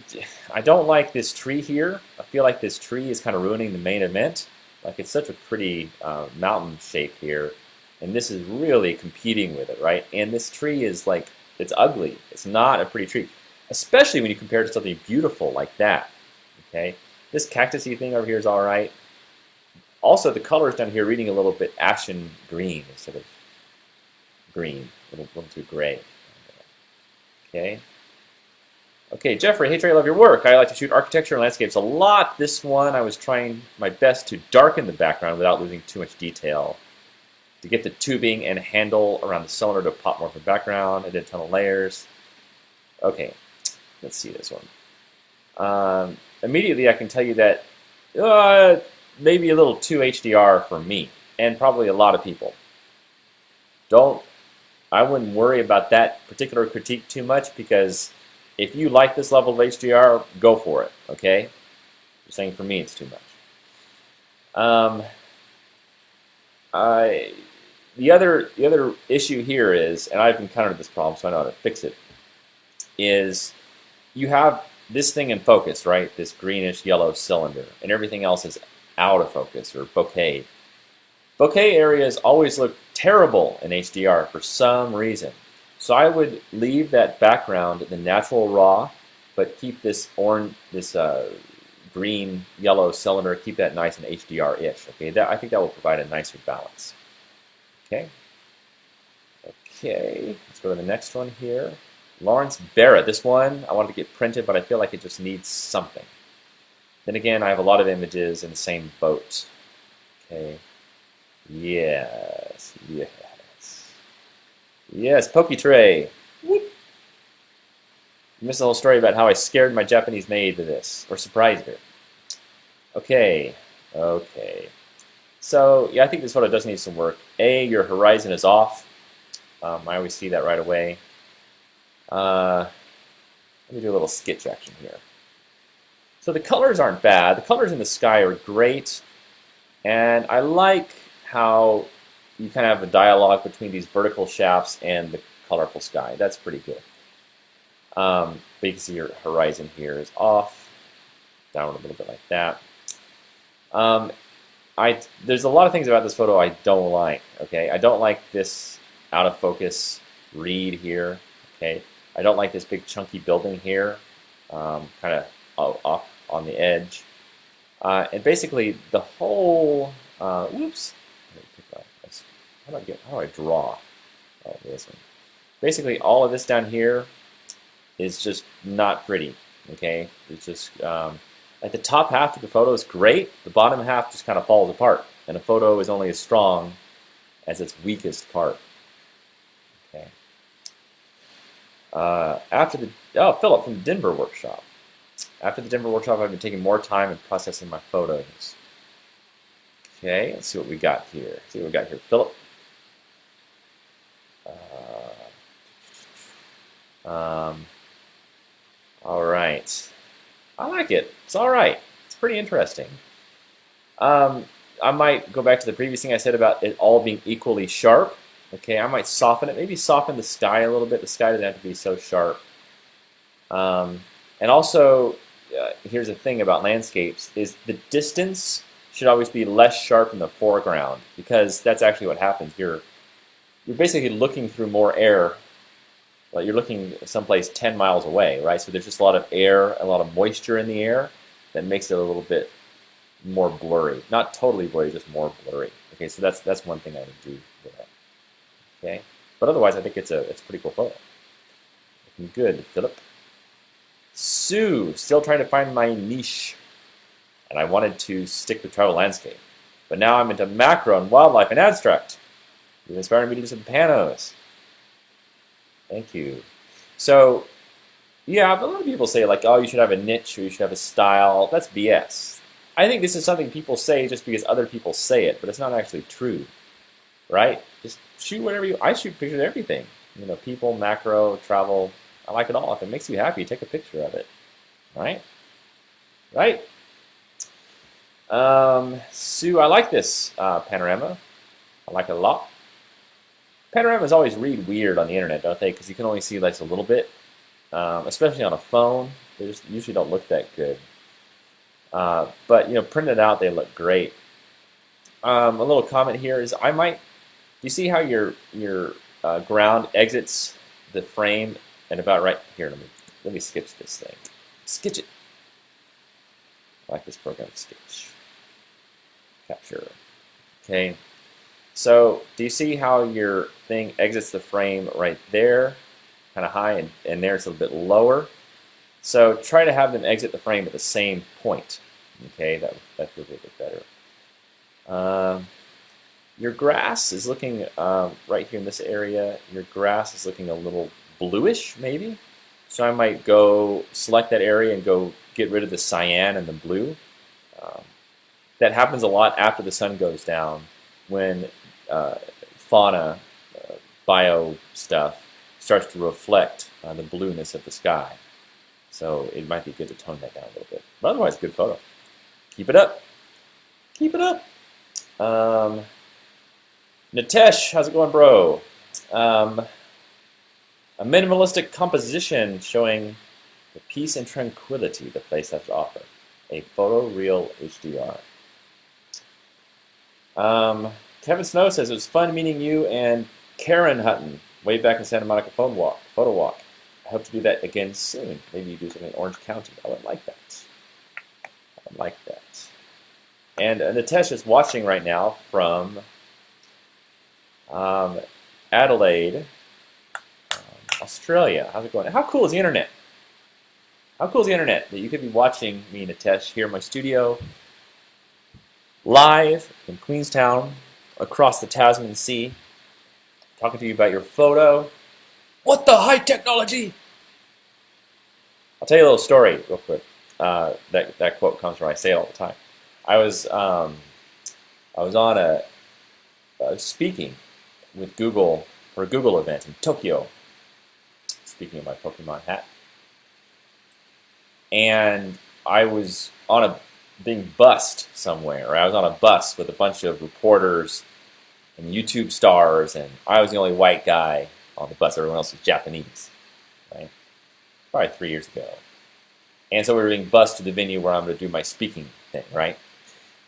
don't like this tree here. I feel like this tree is kind of ruining the main event. Like it's such a pretty mountain shape here. And this is really competing with it, right? And this tree is like, it's ugly. It's not a pretty tree. Especially when you compare it to something beautiful like that, okay? This cactusy thing over here is all right. Also, the colors down here reading a little bit ashen green instead of green, a little too gray. Okay. Okay, Jeffrey, hey Trey, I love your work. I like to shoot architecture and landscapes a lot. This one, I was trying my best to darken the background without losing too much detail. To get the tubing and handle around the cylinder to pop more of the background. I did a ton of layers. Okay, let's see this one. Immediately, I can tell you that maybe a little too HDR for me, and probably a lot of people. I wouldn't worry about that particular critique too much, because if you like this level of HDR, go for it, okay? Just saying, for me, it's too much. The other issue here is, and I've encountered this problem, so I know how to fix it, is you have this thing in focus, right? This greenish yellow cylinder, and everything else is out of focus, or bokeh. Bokeh areas always look terrible in HDR for some reason. So I would leave that background the natural raw, but keep this green yellow cylinder, keep that nice and HDR-ish. Okay, I think that will provide a nicer balance. Okay. Okay, let's go to the next one here. Lawrence Barrett. This one I wanted to get printed, but I feel like it just needs something. Then again, I have a lot of images in the same boat. Okay. Yes. Yes, Pokey Trey. Whoop. You missed the whole story about how I scared my Japanese maid with this, or surprised her. Okay. So, yeah, I think this photo does need some work. Your horizon is off. I always see that right away. Let me do a little sketch action here. So the colors aren't bad. The colors in the sky are great. And I like how you kind of have a dialogue between these vertical shafts and the colorful sky. That's pretty good. But you can see your horizon here is off. Down a little bit like that. There's a lot of things about this photo I don't like. Okay, I don't like this out of focus reed here. Okay, I don't like this big chunky building here, kind of off on the edge. And basically the whole whoops. How do I draw? Oh, this one. Basically, all of this down here is just not pretty. Okay, it's just like the top half of the photo is great. The bottom half just kind of falls apart, and a photo is only as strong as its weakest part. Okay. Philip from the Denver workshop. After the Denver workshop, I've been taking more time in processing my photos. Okay, let's see what we got here. Philip. All right. I like it. It's all right. It's pretty interesting. I might go back to the previous thing I said about it all being equally sharp. Okay, I might soften it. Maybe soften the sky a little bit. The sky doesn't have to be so sharp. And also, here's the thing about landscapes, is the distance should always be less sharp in the foreground, because that's actually what happens. You're basically looking through more air. Well, you're looking someplace 10 miles away, right? So there's just a lot of air, a lot of moisture in the air that makes it a little bit more blurry. Not totally blurry, just more blurry. Okay, so that's one thing I would do with that. Okay, but otherwise I think it's a pretty cool photo. Looking good, Philip. Sue, still trying to find my niche, and I wanted to stick with travel landscape, but now I'm into macro and wildlife and abstract. You've inspired me to do some panos. Thank you. So, yeah, a lot of people say, like, oh, you should have a niche or you should have a style. That's BS. I think this is something people say just because other people say it, but it's not actually true, right? Just shoot whatever I shoot pictures of everything. You know, people, macro, travel. I like it all. If it makes you happy, take a picture of it, right? Right? Sue, I like this panorama. I like it a lot. Panoramas always read weird on the internet, don't they? Because you can only see like a little bit, especially on a phone. They just usually don't look that good. But you know, printed out, they look great. A little comment here is I might. Do you see how your ground exits the frame and about right here? Let me sketch this thing. Sketch it. I like this program, Sketch. Capture. Okay. So, do you see how your thing exits the frame right there, kind of high, and there it's a little bit lower? So try to have them exit the frame at the same point. Okay, that feels a little bit better. Your grass is looking right here in this area. Your grass is looking a little bluish, maybe. So I might go select that area and go get rid of the cyan and the blue. That happens a lot after the sun goes down, when fauna, bio stuff starts to reflect the blueness of the sky. So it might be good to tone that down a little bit. But otherwise, good photo. Keep it up. Keep it up. Nitesh, how's it going, bro? A minimalistic composition showing the peace and tranquility the place has to offer. A photoreal HDR. Kevin Snow says, it was fun meeting you and Karen Hutton way back in Santa Monica photo walk. I hope to do that again soon. Maybe you do something in Orange County. I would like that. I would like that. And Nitesh is watching right now from Adelaide, Australia. How's it going? How cool is the internet? How cool is the internet that you could be watching me, Nitesh, here in my studio, live in Queenstown, across the Tasman Sea, talking to you about your photo. What the high technology? I'll tell you a little story real quick. That quote comes from, I say it all the time. I was on speaking with Google for a Google event in Tokyo. Speaking of my Pokemon hat. And I was on being bussed somewhere. I was on a bus with a bunch of reporters and YouTube stars, and I was the only white guy on the bus. Everyone else was Japanese, right? Probably 3 years ago. And so we were being bussed to the venue where I'm going to do my speaking thing, right?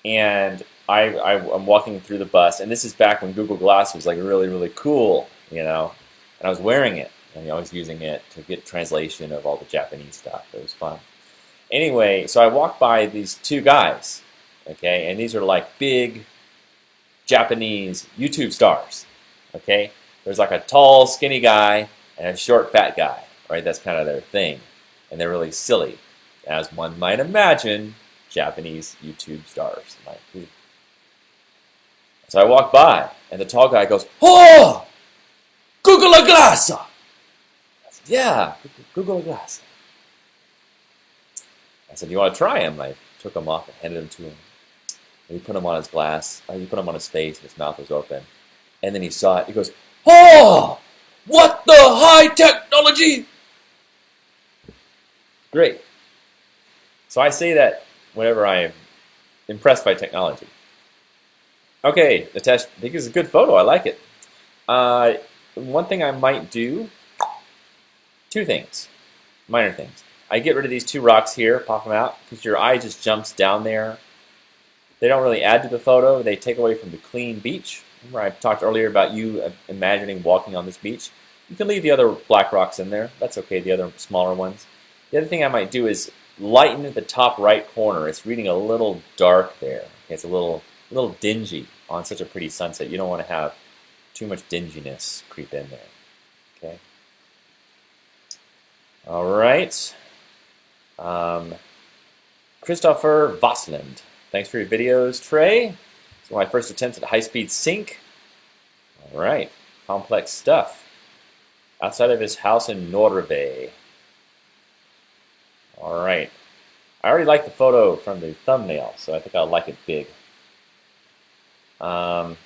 And I'm walking through the bus, and this is back when Google Glass was like really, really cool, you know? And I was wearing it, and I was using it to get translation of all the Japanese stuff. It was fun. Anyway, so I walked by these two guys, okay? And these are like big Japanese YouTube stars, okay? There's like a tall, skinny guy and a short, fat guy, right? That's kind of their thing. And they're really silly, as one might imagine Japanese YouTube stars might be. So I walk by, and the tall guy goes, "Oh, Google Glass!" I said, "Yeah, Google Glass." I said, "You want to try him?" I took him off and handed him to him. And he put him on his glass. He put him on his face, and his mouth was open. And then he saw it. He goes, "Oh, what the high technology!" Great. So I say that whenever I am impressed by technology. Okay, Nitesh, I think it's a good photo. I like it. One thing I might do, two things, minor things. I get rid of these two rocks here, pop them out, because your eye just jumps down there. They don't really add to the photo. They take away from the clean beach. Remember I talked earlier about you imagining walking on this beach. You can leave the other black rocks in there. That's okay, the other smaller ones. The other thing I might do is lighten the top right corner. It's reading a little dark there. It's a little dingy on such a pretty sunset. You don't want to have too much dinginess creep in there. Okay. All right. Christopher Vosland. Thanks for your videos, Trey. It's one of my first attempts at high-speed sync. All right. Complex stuff. Outside of his house in Norway. All right. I already like the photo from the thumbnail, so I think I'll like it big. It's a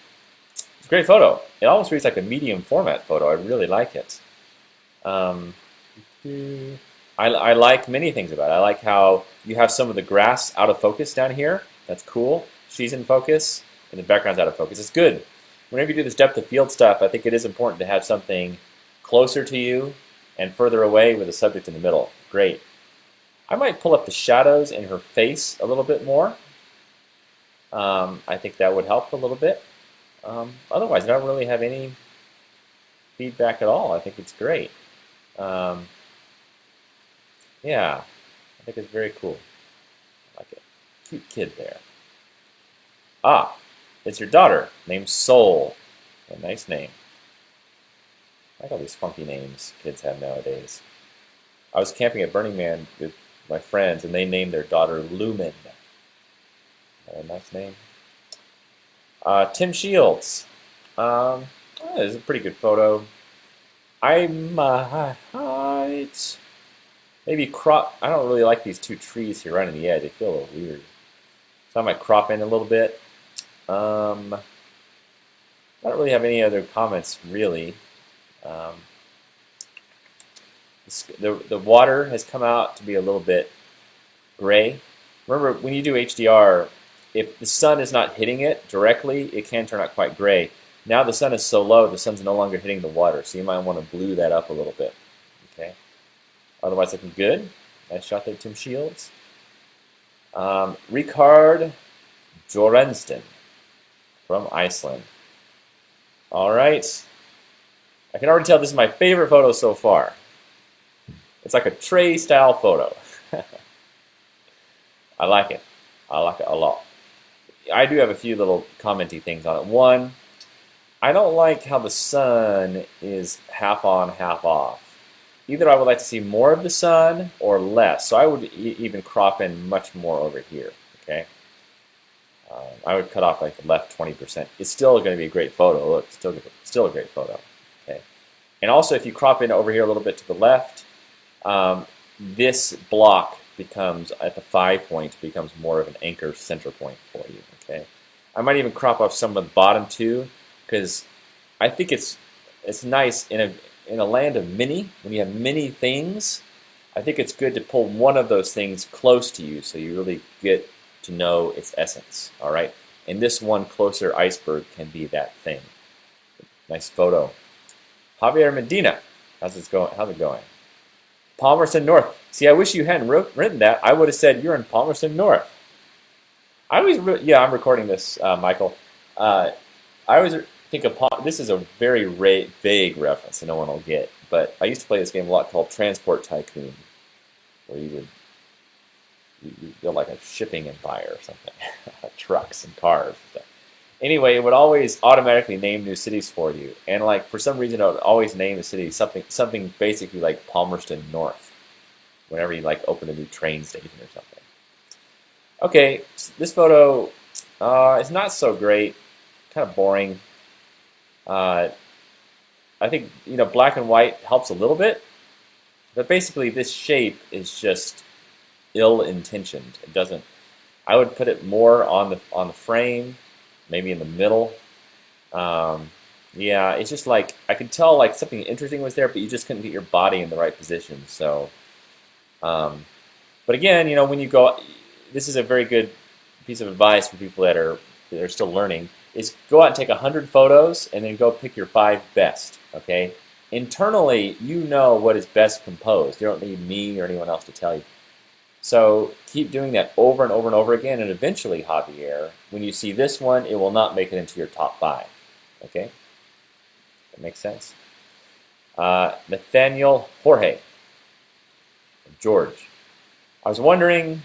great photo. It almost reads like a medium format photo. I really like it. I like many things about it. I like how you have some of the grass out of focus down here. That's cool. She's in focus, and the background's out of focus. It's good. Whenever you do this depth of field stuff, I think it is important to have something closer to you and further away with a subject in the middle. Great. I might pull up the shadows in her face a little bit more. I think that would help a little bit. Otherwise, I don't really have any feedback at all. I think it's great. Yeah, I think it's very cool. I like it. Cute kid there. Ah, it's your daughter named Soul. A nice name. I like all these funky names kids have nowadays. I was camping at Burning Man with my friends, and they named their daughter Lumen. A nice name. Tim Shields. This is a pretty good photo. I might maybe crop. I don't really like these two trees here right on the edge. They feel a little weird. So I might crop in a little bit. I don't really have any other comments, really. The water has come out to be a little bit gray. Remember, when you do HDR, if the sun is not hitting it directly, it can turn out quite gray. Now the sun is so low, the sun's no longer hitting the water, so you might want to blue that up a little bit. Okay. Otherwise, looking good. Nice shot there, Tim Shields. Rikard Jorenston from Iceland. All right. I can already tell this is my favorite photo so far. It's like a Trey style photo. I like it. I like it a lot. I do have a few little commenty things on it. One, I don't like how the sun is half on, half off. Either I would like to see more of the sun or less. So I would even crop in much more over here. Okay. I would cut off like the left 20%. It's still going to be a great photo. Look, still a great photo. Okay. And also, if you crop in over here a little bit to the left, this block becomes, at the 5 point, becomes more of an anchor center point for you. Okay. I might even crop off some of the bottom too, because I think it's nice in a land of many. When you have many things, I think it's good to pull one of those things close to you, so you really get to know its essence. All right. And this one closer iceberg can be that thing. Nice photo. Javier Medina, how's it going? Palmerston North. See, I wish you hadn't written that. I would have said you're in Palmerston North. I'm recording this, Michael. I always think of this is a very vague reference that no one will get. But I used to play this game a lot called Transport Tycoon, where you build like a shipping empire or something, trucks and cars. And stuff. Anyway, it would always automatically name new cities for you, and like for some reason, it would always name the city something basically like Palmerston North. Whenever you like open a new train station or something. Okay, so this photo is not so great, kind of boring. I think black and white helps a little bit, but basically this shape is just ill-intentioned. It doesn't. I would put it more on the frame. Maybe in the middle. Yeah, it's just like, I could tell like something interesting was there, but you just couldn't get your body in the right position. So, but again, when you go, this is a very good piece of advice for people that are still learning, is go out and take 100 photos and then go pick your 5 best, okay? Internally, you know what is best composed. You don't need me or anyone else to tell you. So keep doing that over and over and over again, and eventually, Javier, when you see this one, it will not make it into your top 5. Okay? That makes sense. Nathaniel Jorge. George. I was wondering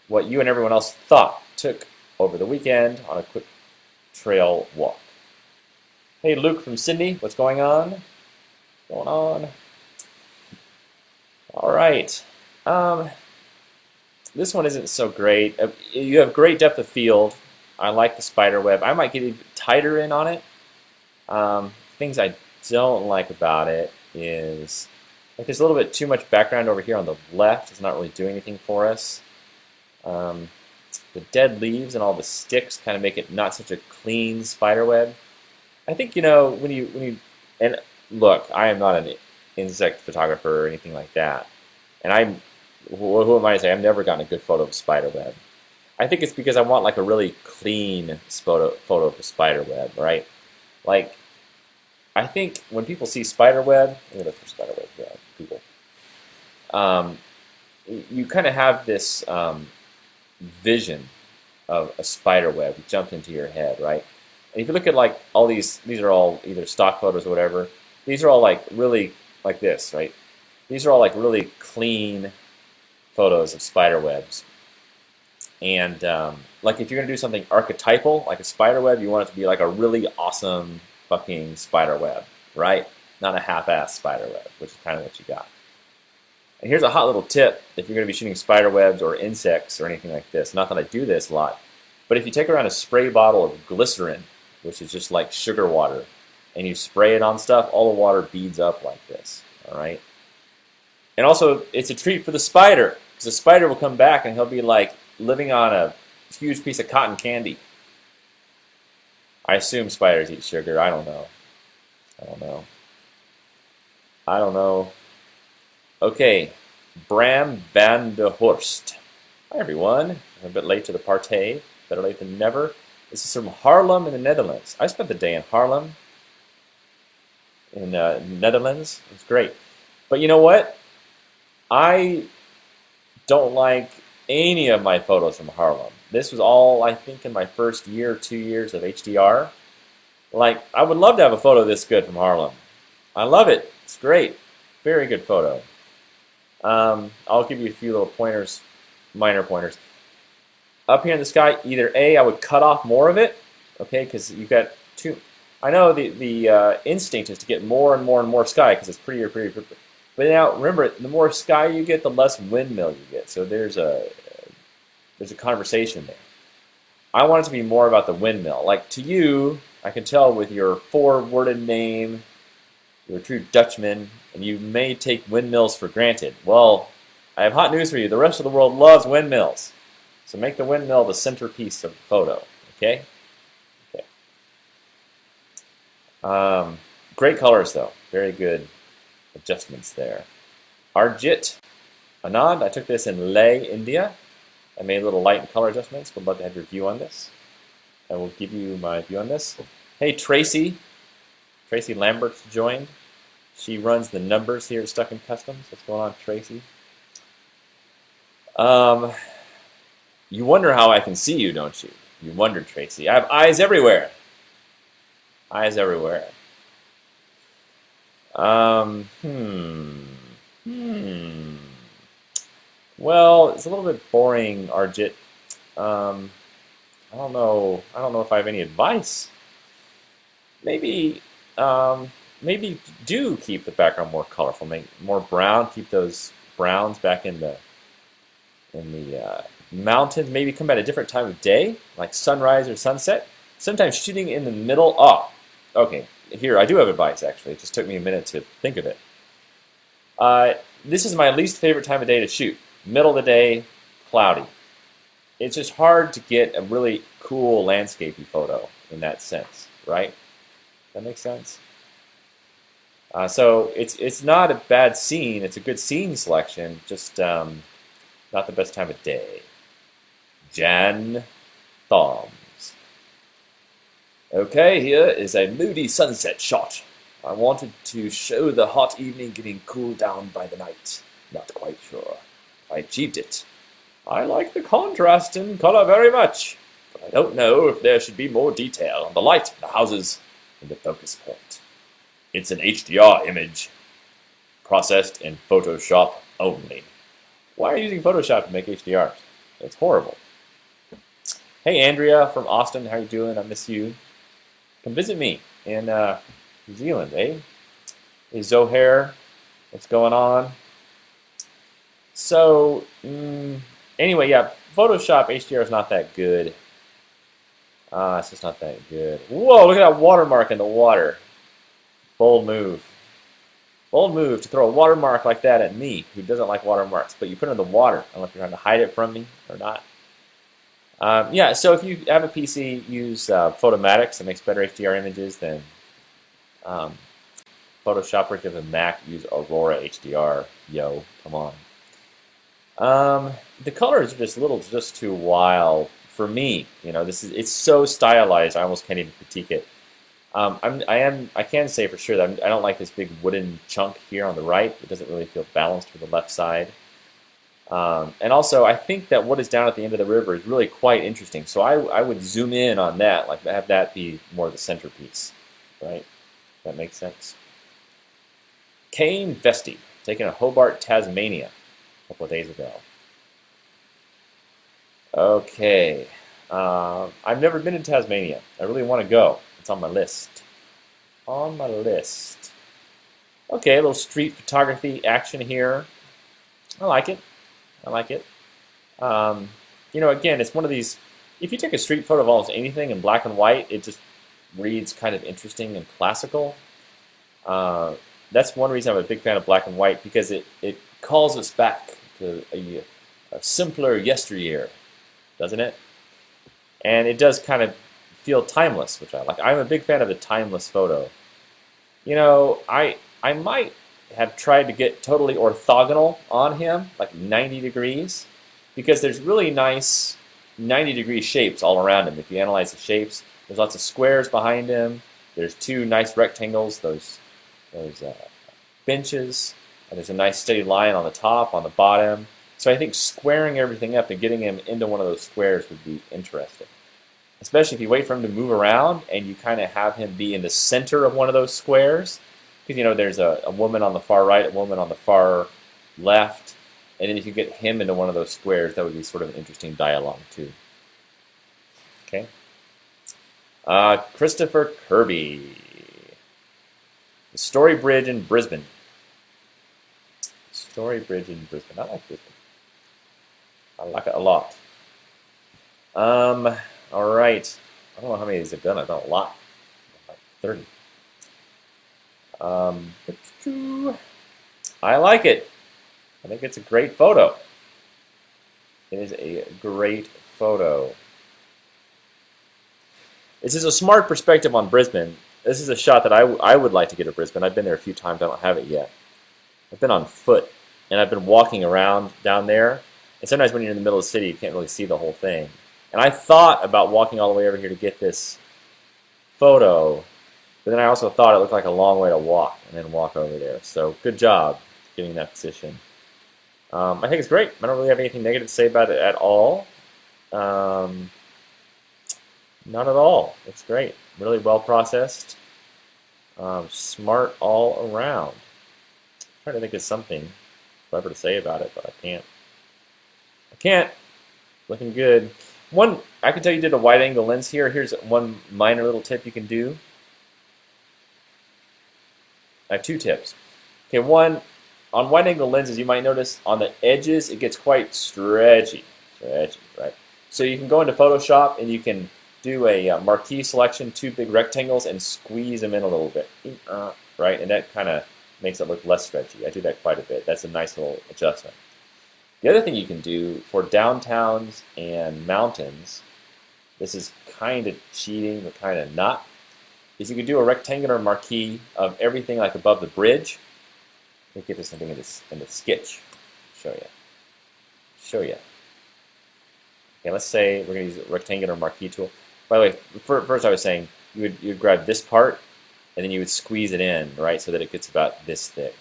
what you and everyone else took over the weekend on a quick trail walk. Hey, Luke from Sydney. What's going on? What's going on? All right. This one isn't so great. You have great depth of field. I like the spider web. I might get even tighter in on it. Things I don't like about it is like there's a little bit too much background over here on the left. It's not really doing anything for us. The dead leaves and all the sticks kind of make it not such a clean spider web. I think when you and look, I am not an insect photographer or anything like that, and who am I to say? I've never gotten a good photo of a spider web. I think it's because I want like a really clean photo of a spider web, right? Like, I think when people see spider web, let me look for spider web, people. You kind of have this vision of a spider web jumped into your head, right? And if you look at like all these are all either stock photos or whatever. These are all like really like this, right? These are all like really clean photos of spider webs. And like if you're going to do something archetypal, like a spider web, you want it to be like a really awesome fucking spider web, right? Not a half-ass spider web, which is kind of what you got. And here's a hot little tip if you're going to be shooting spider webs or insects or anything like this. Not that I do this a lot, but if you take around a spray bottle of glycerin, which is just like sugar water, and you spray it on stuff, all the water beads up like this, all right? And also, it's a treat for the spider, because the spider will come back and he'll be like living on a huge piece of cotton candy. I assume spiders eat sugar. I don't know. I don't know. Okay, Bram van der Horst. Hi, everyone. I'm a bit late to the party. Better late than never. This is from Haarlem in the Netherlands. I spent the day in Haarlem in the Netherlands. It was great. But you know what? I don't like any of my photos from Haarlem. This was all, I think, in my first year or 2 years of HDR. Like, I would love to have a photo this good from Haarlem. I love it. It's great. Very good photo. I'll give you a few little pointers, minor pointers. Up here in the sky, either A, I would cut off more of it, okay, because you've got two. I know the instinct is to get more and more and more sky because it's prettier. But now, remember, the more sky you get, the less windmill you get. So there's a conversation there. I want it to be more about the windmill. Like, to you, I can tell with your four-worded name, you're a true Dutchman, and you may take windmills for granted. Well, I have hot news for you. The rest of the world loves windmills. So make the windmill the centerpiece of the photo, okay? Okay. Great colors, though. Very good adjustments there. Arjit Anand, I took this in Leh, India. I made little light and color adjustments. Would love to have your view on this. I will give you my view on this. Hey, Tracy. Tracy Lambert's joined. She runs the numbers here at Stuck in Customs. What's going on, Tracy? You wonder how I can see you, don't you? You wonder, Tracy. I have eyes everywhere. Eyes everywhere. Well, it's a little bit boring, Arjit. I don't know if I have any advice. Maybe do keep the background more colorful, make more brown. Keep those browns back in the mountains. Maybe come at a different time of day, like sunrise or sunset. Sometimes shooting in the middle. Oh, okay. Here, I do have advice, actually. It just took me a minute to think of it. This is my least favorite time of day to shoot. Middle of the day, cloudy. It's just hard to get a really cool landscapey photo in that sense, right? That makes sense? So it's not a bad scene. It's a good scene selection, just not the best time of day. Jan Thoms. Okay, here is a moody sunset shot. I wanted to show the hot evening getting cooled down by the night. Not quite sure I achieved it. I like the contrast in color very much, but I don't know if there should be more detail on the light, the houses, and the focus point. It's an HDR image, processed in Photoshop only. Why are you using Photoshop to make HDRs? It's horrible. Hey, Andrea from Austin, how you doing? I miss you. Come visit me in New Zealand, eh? Hey, Zohair, what's going on? So, anyway, yeah, Photoshop HDR is not that good. It's just not that good. Whoa, look at that watermark in the water. Bold move. Bold move to throw a watermark like that at me, who doesn't like watermarks, but you put it in the water. I don't know if you're trying to hide it from me or not. Yeah, so if you have a PC, use Photomatix. It makes better HDR images than Photoshop. Or if you have a Mac, use Aurora HDR. Yo, come on. The colors are just a little just too wild for me. You know, it's so stylized. I almost can't even critique it. I can say for sure that I don't like this big wooden chunk here on the right. It doesn't really feel balanced with the left side. And also, I think that what is down at the end of the river is really quite interesting. So I would zoom in on that, like have that be more the centerpiece, right? That makes sense. Kane Vesti, taken to Hobart, Tasmania, a couple of days ago. Okay, I've never been in Tasmania. I really want to go. It's on my list. On my list. Okay, a little street photography action here. I like it. I like it. Um, again, it's one of these. If you take a street photo of almost anything in black and white, it just reads kind of interesting and classical. Uh, that's one reason I'm a big fan of black and white, because it calls us back to a simpler yesteryear, doesn't it? And it does kind of feel timeless, which I like. I'm a big fan of the timeless photo. I might have tried to get totally orthogonal on him, like 90 degrees, because there's really nice 90-degree shapes all around him. If you analyze the shapes, there's lots of squares behind him. There's two nice rectangles, those benches. And there's a nice steady line on the top, on the bottom. So I think squaring everything up and getting him into one of those squares would be interesting. Especially if you wait for him to move around and you kind of have him be in the center of one of those squares. Because, there's a woman on the far right, a woman on the far left. And then if you get him into one of those squares, that would be sort of an interesting dialogue, too. Okay. Christopher Kirby. The Story Bridge in Brisbane. Story Bridge in Brisbane. I like Brisbane. I like it a lot. All right. I don't know how many of these I've done. I've done a lot. Like 30. I like it. I think it's a great photo. It is a great photo. This is a smart perspective on Brisbane. This is a shot that I would like to get at Brisbane. I've been there a few times. I don't have it yet. I've been on foot, and I've been walking around down there. And sometimes when you're in the middle of the city, you can't really see the whole thing. And I thought about walking all the way over here to get this photo, but then I also thought it looked like a long way to walk and then walk over there. So good job getting that position. I think it's great. I don't really have anything negative to say about it at all. Not at all. It's great. Really well processed. Smart all around. I'm trying to think of something clever to say about it, but I can't. Looking good. I can tell you did a wide angle lens here. Here's one minor little tip you can do. I have two tips. Okay, one, on wide angle lenses, you might notice on the edges it gets quite stretchy, right? So you can go into Photoshop and you can do a marquee selection, two big rectangles, and squeeze them in a little bit, right? And that kind of makes it look less stretchy. I do that quite a bit. That's a nice little adjustment. The other thing you can do for downtowns and mountains, this is kind of cheating, but kind of not, is you can do a rectangular marquee of everything like above the bridge. Let me get this thing in the sketch. Show you. Okay, let's say we're going to use a rectangular marquee tool. By the way, first I was saying you would grab this part and then you would squeeze it in, right, so that it gets about this thick.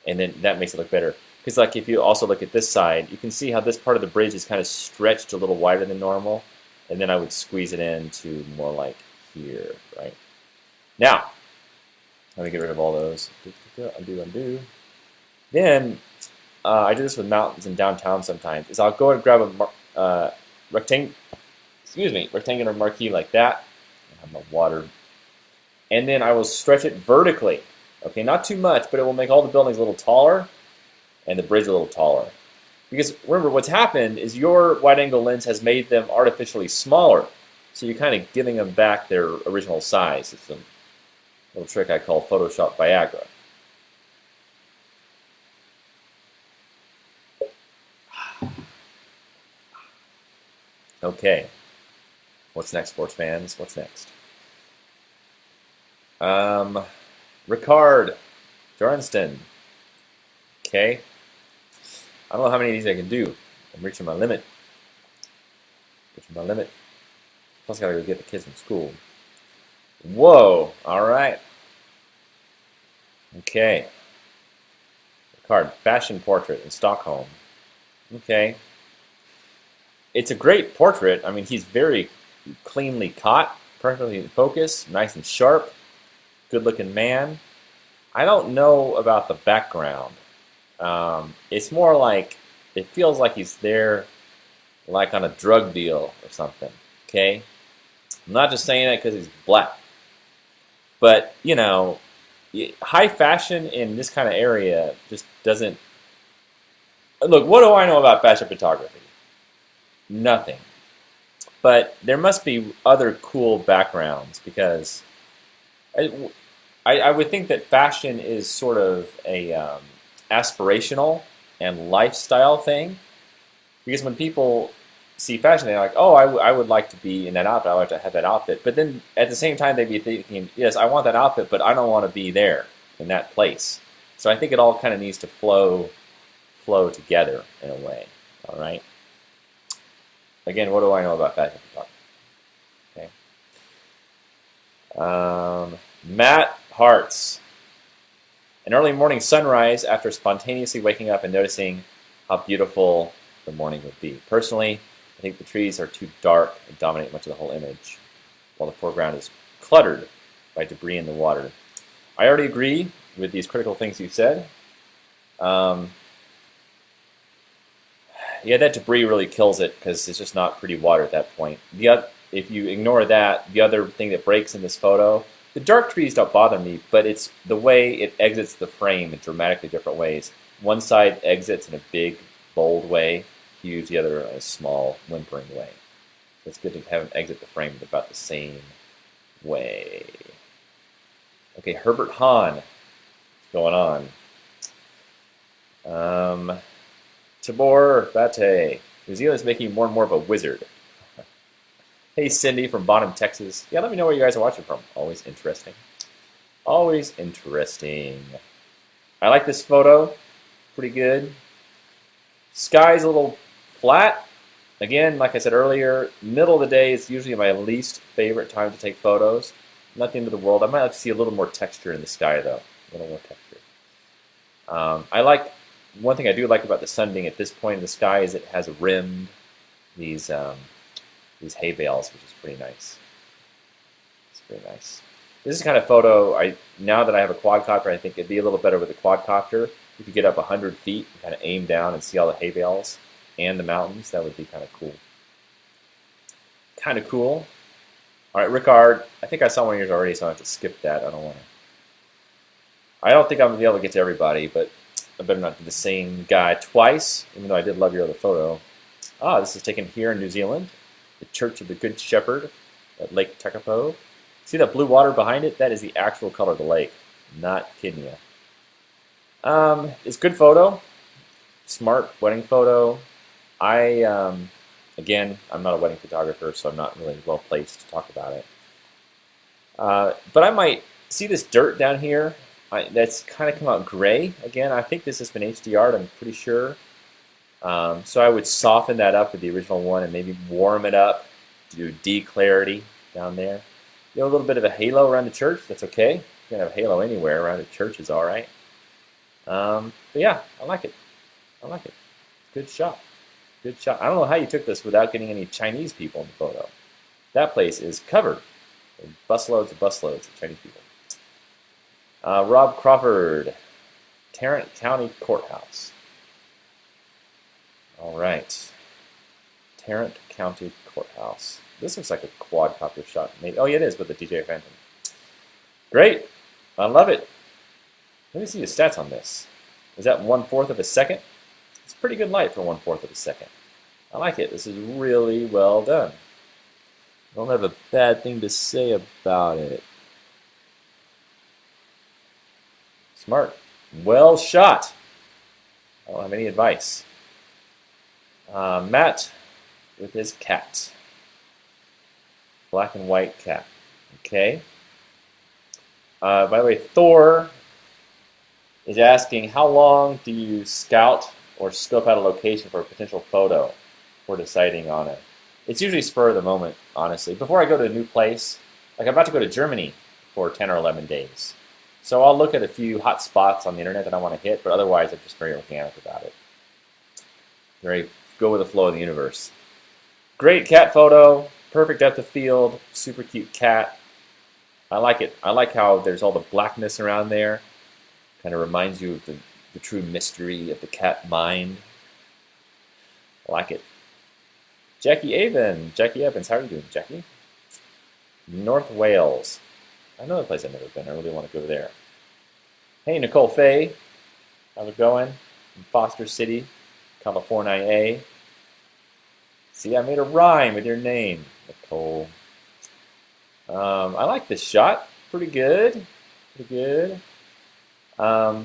And then that makes it look better. Because like if you also look at this side, you can see how this part of the bridge is kind of stretched a little wider than normal. And then I would squeeze it in to more like here, right? Now, let me get rid of all those. Undo. Then, I do this with mountains and downtown sometimes, is I'll go and grab a rectangular marquee like that. I have my water. And then I will stretch it vertically. Okay, not too much, but it will make all the buildings a little taller and the bridge a little taller. Because remember, what's happened is your wide-angle lens has made them artificially smaller. So you're kind of giving them back their original size. It's a little trick I call Photoshop Viagra. Okay. What's next, sports fans? What's next? Ricard Johnston. Okay. I don't know how many of these I can do. I'm reaching my limit. Plus I gotta go get the kids from school. Whoa. Alright. Okay. Ricard, fashion portrait in Stockholm. Okay. It's a great portrait. I mean, he's very cleanly caught, perfectly in focus, nice and sharp, good-looking man. I don't know about the background. It's more like, it feels like he's there like on a drug deal or something, okay? I'm not just saying that because he's black. But, high fashion in this kind of area just doesn't Look, what do I know about fashion photography? Nothing. But there must be other cool backgrounds because I, I would think that fashion is sort of a aspirational and lifestyle thing. Because when people see fashion, they're like, "Oh, I would like to be in that outfit. I would like to have that outfit." But then at the same time, they'd be thinking, "Yes, I want that outfit, but I don't want to be there in that place." So I think it all kind of needs to flow together in a way. All right. Again, what do I know about fashion photography? Okay. Matt Hartz. An early morning sunrise after spontaneously waking up and noticing how beautiful the morning would be. Personally, I think the trees are too dark and dominate much of the whole image, while the foreground is cluttered by debris in the water. I already agree with these critical things you said. Yeah, that debris really kills it because it's just not pretty water at that point. If you ignore that, the other thing that breaks in this photo, the dark trees don't bother me, but it's the way it exits the frame in dramatically different ways. One side exits in a big, bold way, huge, the other in a small, whimpering way. So it's good to have them exit the frame in about the same way. Okay, Herbert Hahn. What's going on? Tabor Bate. New Zealand's making more and more of a wizard. Hey, Cindy from Bonham, Texas. Yeah, let me know where you guys are watching from. Always interesting. Always interesting. I like this photo. Pretty good. Sky's a little flat. Again, like I said earlier, middle of the day is usually my least favorite time to take photos. Not the end of the world. I might like to see a little more texture in the sky, though. A little more texture. One thing I do like about the sun being at this point in the sky is it has rimmed these hay bales, which is pretty nice. It's pretty nice. This is kind of photo, now that I have a quadcopter, I think it'd be a little better with a quadcopter. If you get up 100 feet and kind of aim down and see all the hay bales and the mountains, that would be kind of cool. Kind of cool. All right, Rickard, I think I saw one of yours already, so I have to skip that. I don't think I'm going to be able to get to everybody, but I better not do the same guy twice, even though I did love your other photo. This is taken here in New Zealand, the Church of the Good Shepherd at Lake Tekapo. See that blue water behind it? That is the actual color of the lake. Not kidding you. It's a good photo. Smart wedding photo. Again, I'm not a wedding photographer, so I'm not really well placed to talk about it. But I might see this dirt down here. That's kind of come out gray. Again, I think this has been HDR'd, I'm pretty sure. So I would soften that up with the original one and maybe warm it up, do declarity down there. You know, a little bit of a halo around the church, that's okay. You can have a halo anywhere around a church is all right. But yeah, I like it. I like it. Good shot. Good shot. I don't know how you took this without getting any Chinese people in the photo. That place is covered with busloads of Chinese people. Rob Crawford, Tarrant County Courthouse. All right. Tarrant County Courthouse. This looks like a quadcopter shot. Maybe. Oh, yeah, it is with the DJI Phantom. Great. I love it. Let me see the stats on this. Is that 1/4 of a second? It's pretty good light for 1/4 of a second. I like it. This is really well done. I don't have a bad thing to say about it. Smart. Well shot. I don't have any advice. Matt with his cat. Black and white cat. Okay. By the way, Thor is asking, how long do you scout or scope out a location for a potential photo before deciding on it? It's usually spur of the moment, honestly. Before I go to a new place, like I'm about to go to Germany for 10 or 11 days. So I'll look at a few hot spots on the internet that I want to hit, but otherwise I'm just very organic about it. Very go with the flow of the universe. Great cat photo, perfect depth of field, super cute cat. I like it. I like how there's all the blackness around there. Kind of reminds you of the true mystery of the cat mind. I like it. Jackie Evans, how are you doing, Jackie? North Wales. Another place I've never been. I really want to go there. Hey, Nicole Faye. How's it going? In Foster City. California. See, I made a rhyme with your name, Nicole. I like this shot. Pretty good. Pretty good. I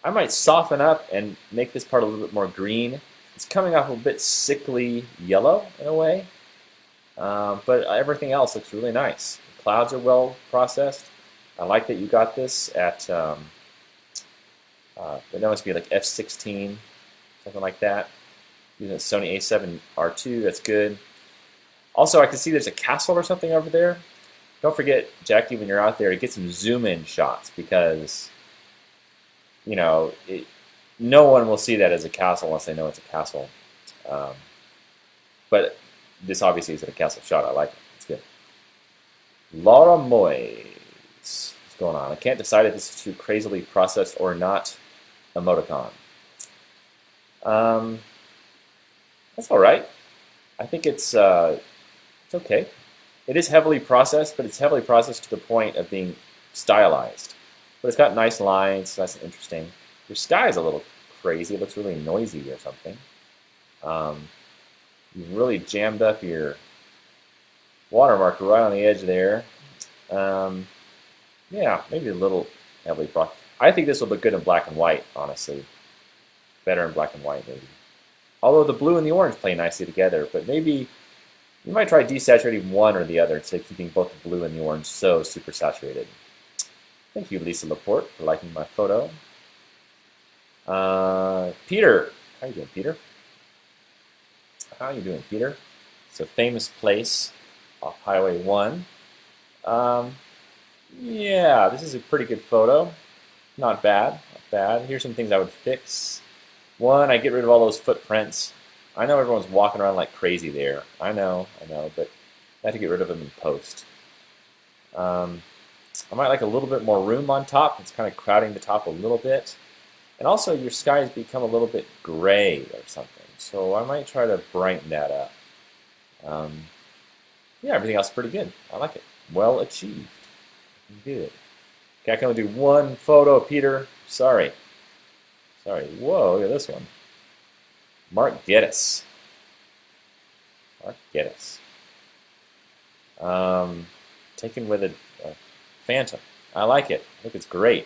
might soften up and make this part a little bit more green. It's coming off a bit sickly yellow in a way, but everything else looks really nice. The clouds are well processed. I like that you got this at, that must be like f16, something like that. Using a Sony a7R II, that's good. Also, I can see there's a castle or something over there. Don't forget, Jackie, when you're out there, to get some zoom-in shots because, you know, no one will see that as a castle unless they know it's a castle. But this obviously isn't a castle shot. I like it. It's good. Laura Moyes. What's going on? I can't decide if this is too crazily processed or not. Emoticon. That's all right. I think it's okay. It is heavily processed, but it's heavily processed to the point of being stylized. But it's got nice lines. That's interesting. Your sky is a little crazy. It looks really noisy or something. You've really jammed up your watermark right on the edge there. Yeah, maybe a little heavily processed. I think this will look good in black and white, honestly. Better in black and white, maybe. Although the blue and the orange play nicely together, but maybe you might try desaturating one or the other instead of keeping both the blue and the orange so super saturated. Thank you, Lisa Laporte, for liking my photo. Peter. How you doing, Peter? How you doing, Peter? It's a famous place off Highway 1. Yeah, this is a pretty good photo. Not bad, not bad. Here's some things I would fix. One, I get rid of all those footprints. I know everyone's walking around like crazy there. I know, but I have to get rid of them in post. I might like a little bit more room on top. It's kind of crowding the top a little bit. And also your sky has become a little bit gray or something. So I might try to brighten that up. Yeah, everything else is pretty good. I like it. Well achieved. Good. Okay, I can only do one photo, Peter. Sorry. Whoa, look at this one. Mark Geddes. Taken with a Phantom. I like it. I think it's great.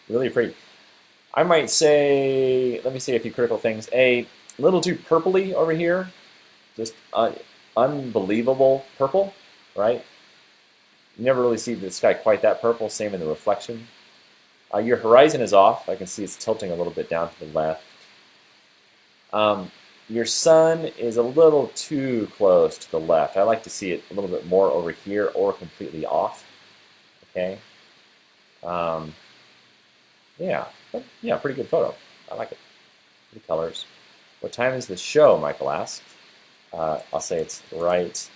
Really pretty. I might say, let me say a few critical things. A little too purpley over here. Just unbelievable purple, right? You never really see the sky quite that purple. Same in the reflection. Your horizon is off. I can see it's tilting a little bit down to the left. Your sun is a little too close to the left. I like to see it a little bit more over here or completely off. Okay. Yeah, pretty good photo. I like it. Pretty colors. What time is the show? Michael asked. I'll say it's right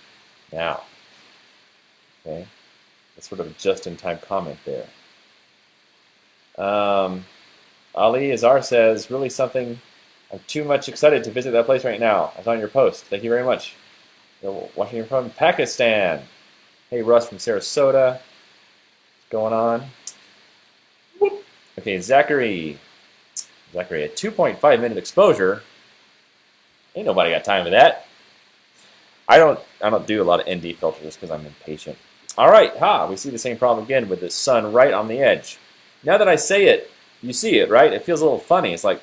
now. Okay. That's sort of a just-in-time comment there. Ali Azar says, really something. I'm too much excited to visit that place right now. I saw on your post. Thank you very much. You're watching from Pakistan. Hey, Russ from Sarasota. What's going on? Whoop. Okay, Zachary, a 2.5-minute exposure. Ain't nobody got time for that. I don't do a lot of ND filters because I'm impatient. All right, we see the same problem again with the sun right on the edge. Now that I say it, you see it, right? It feels a little funny. It's like,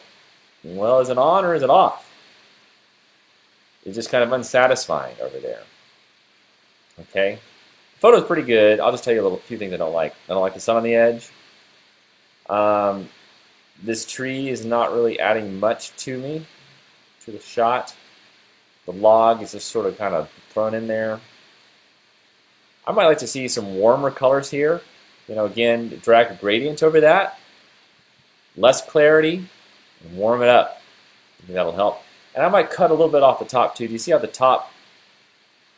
well, is it on or is it off? It's just kind of unsatisfying over there. Okay, the photo's pretty good. I'll just tell you a few things I don't like. I don't like the sun on the edge. This tree is not really adding much to me, to the shot. The log is just sort of kind of thrown in there. I might like to see some warmer colors here. You know, again, drag a gradient over that. Less clarity, and warm it up. I think that'll help. And I might cut a little bit off the top too. Do you see how the top,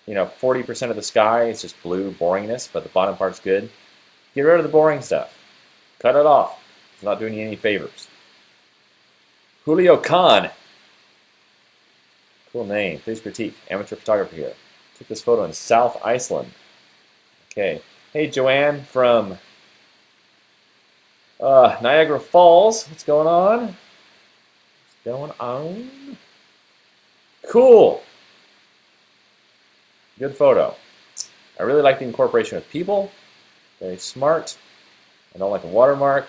40% of the sky is just blue boringness, but the bottom part's good? Get rid of the boring stuff. Cut it off. It's not doing you any favors. Julio Khan. Cool name. Please critique. Amateur photographer here. Took this photo in South Iceland. Okay. Hey, Joanne from Niagara Falls. What's going on? going on? Cool. Good photo. I really like the incorporation of people. Very smart. I don't like the watermark.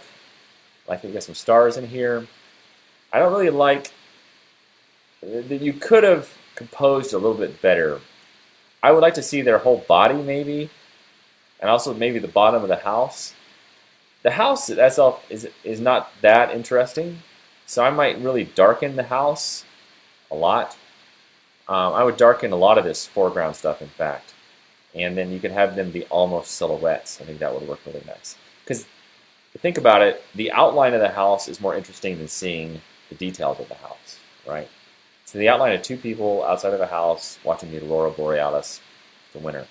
I like that you got some stars in here. I don't really like that you could have composed a little bit better. I would like to see their whole body maybe, and also maybe the bottom of the house. The house itself is not that interesting, so I might really darken the house a lot. I would darken a lot of this foreground stuff, in fact, and then you could have them be almost silhouettes. I think that would work really nice. Because think about it, the outline of the house is more interesting than seeing the details of the house, right? So the outline of two people outside of a house watching the aurora borealis, the winter.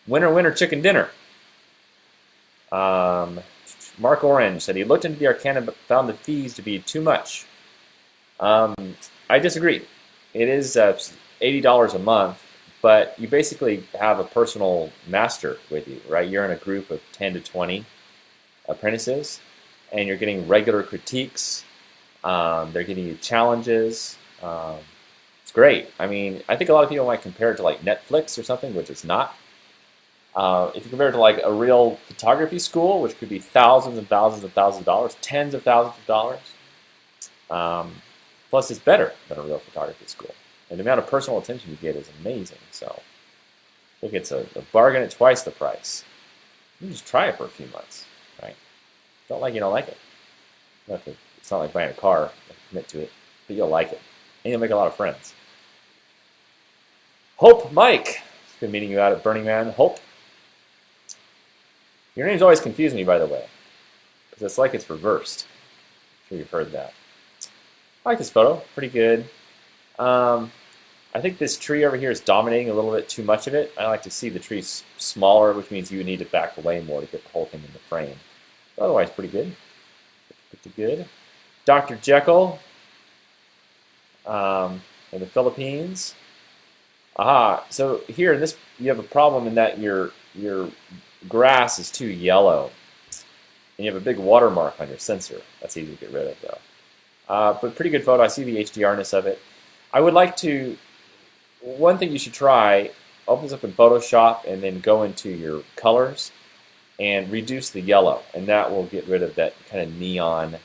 Winter, winter, chicken dinner. Mark Orange said he looked into the Arcana but found the fees to be too much. I disagree. It is $80 a month, but you basically have a personal master with you, right? You're in a group of 10 to 20 apprentices, and you're getting regular critiques. They're giving you challenges. It's great. I mean, I think a lot of people might compare it to like Netflix or something, which it's not. If you compare it to like a real photography school, which could be thousands and thousands and thousands of dollars, tens of thousands of dollars, plus it's better than a real photography school. And the amount of personal attention you get is amazing. So I think it's a bargain at twice the price. You just try it for a few months, right? Don't like it, you don't like it. It's not like buying a car, you have to commit to it, but you'll like it. And you'll make a lot of friends. Hope Mike. It's good meeting you out at Burning Man. Hope. Your name's always confused me, by the way, because it's like it's reversed. I'm sure you've heard that. I like this photo. Pretty good. I think this tree over here is dominating a little bit too much of it. I like to see the tree smaller, which means you need to back away more to get the whole thing in the frame. But otherwise, pretty good. Pretty good. Dr. Jekyll in the Philippines. Aha. So here in this, you have a problem in that your grass is too yellow, and you have a big watermark on your sensor. That's easy to get rid of, though. But pretty good photo. I see the HDR-ness of it. I would like to. One thing you should try, open this up in Photoshop and then go into your colors and reduce the yellow, and that will get rid of that kind of neon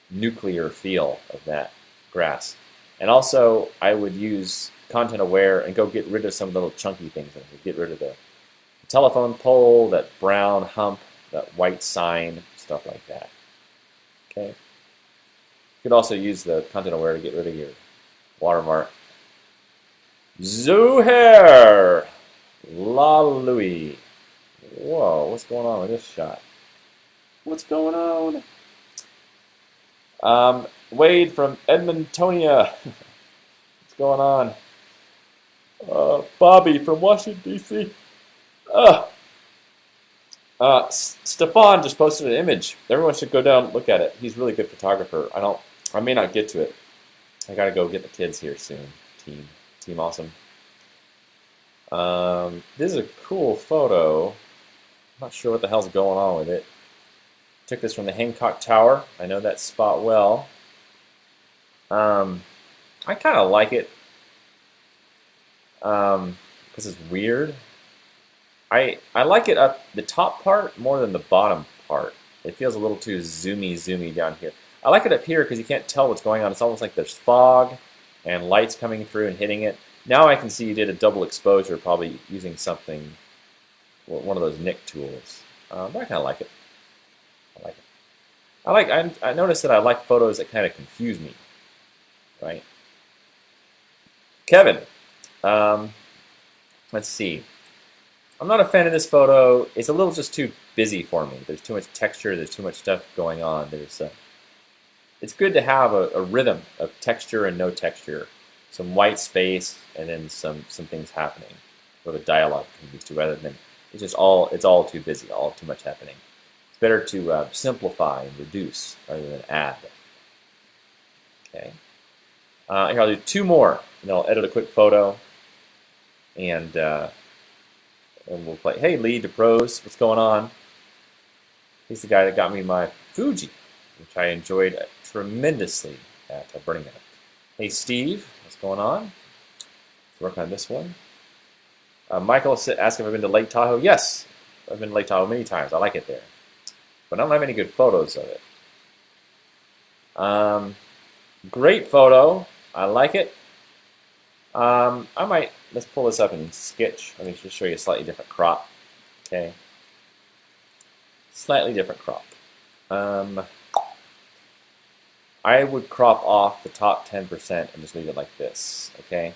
nuclear feel of that grass. And also, I would use content aware and go get rid of some of the little chunky things. Get rid of the telephone pole, that brown hump, that white sign, stuff like that. Okay. You could also use the content aware to get rid of your watermark. Zuhair! La Louie. Whoa, what's going on with this shot? What's going on? Wade from Edmontonia. What's going on? Bobby from Washington, D.C. Stefan just posted an image. Everyone should go down and look at it. He's a really good photographer. I may not get to it. I gotta go get the kids here soon. Team awesome. This is a cool photo. I'm not sure what the hell's going on with it. Took this from the Hancock Tower. I know that spot well. I kind of like it because it's weird. I like it up the top part more than the bottom part. It feels a little too zoomy down here. I like it up here because you can't tell what's going on. It's almost like there's fog and lights coming through and hitting it. Now I can see you did a double exposure, probably using something, one of those Nik tools. But I kind of like it. I noticed that I like photos that kind of confuse me, right? Kevin, let's see. I'm not a fan of this photo. It's a little just too busy for me. There's too much texture. There's too much stuff going on. It's good to have a rhythm of texture and no texture, some white space, and then some things happening, or the dialogue between these two, rather than it's all too busy, all too much happening. It's better to simplify and reduce rather than add. Okay. Here I'll do two more, and I'll edit a quick photo, and we'll play. Hey, Lee DePros, what's going on? He's the guy that got me my Fuji, which I enjoyed tremendously at Burning Man. Hey, Steve, what's going on? Let's work on this one. Michael asked if I've been to Lake Tahoe. Yes, I've been to Lake Tahoe many times. I like it there. But I don't have any good photos of it. Great photo. I like it. Let's pull this up in Sketch. Let me just show you a slightly different crop. Okay. Slightly different crop. I would crop off the top 10% and just leave it like this, okay?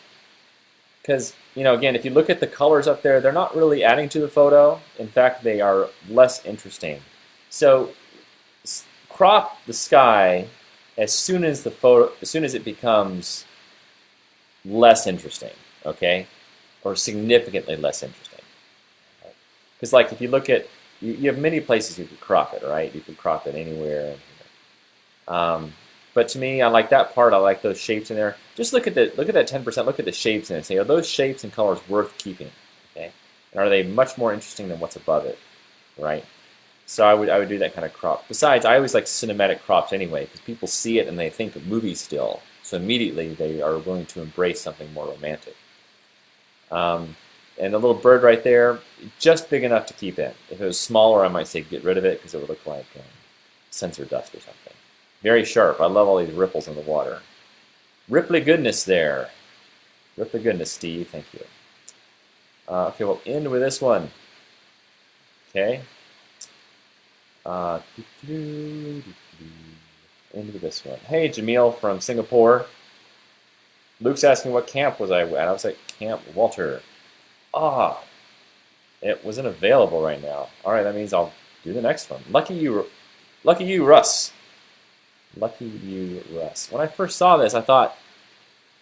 Because, again, if you look at the colors up there, they're not really adding to the photo. In fact, they are less interesting. So crop the sky as soon as it becomes less interesting, okay? Or significantly less interesting. Because like if you look at, you have many places you could crop it, right? You could crop it anywhere. But to me, I like that part. I like those shapes in there. Just look at that 10%. Look at the shapes in it. Say, are those shapes and colors worth keeping? Okay, and are they much more interesting than what's above it? Right. So I would do that kind of crop. Besides, I always like cinematic crops anyway, because people see it and they think of movie still. So immediately they are willing to embrace something more romantic. And the little bird right there, just big enough to keep in. If it was smaller, I might say get rid of it because it would look like sensor dust or something. Very sharp. I love all these ripples in the water. Ripply goodness there. Ripply goodness, Steve. Thank you. Okay, we'll end with this one. Okay. End with this one. Hey, Jamil from Singapore. Luke's asking what camp was I at. I was at Camp Walter. It wasn't available right now. All right, that means I'll do the next one. Lucky you, Russ. Lucky you, Russ. When I first saw this, I thought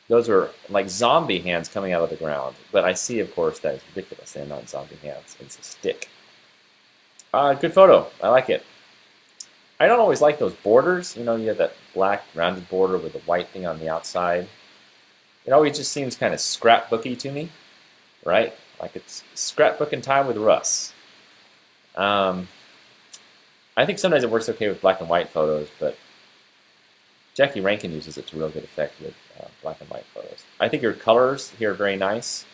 those were like zombie hands coming out of the ground. But I see, of course, that is ridiculous. They're not zombie hands. It's a stick. Good photo. I like it. I don't always like those borders. You have that black rounded border with the white thing on the outside. It always just seems kind of scrapbooky to me, right? Like it's scrapbooking time with Russ. I think sometimes it works okay with black and white photos, but Jackie Rankin uses it to real good effect with black and white photos. I think your colors here are very nice.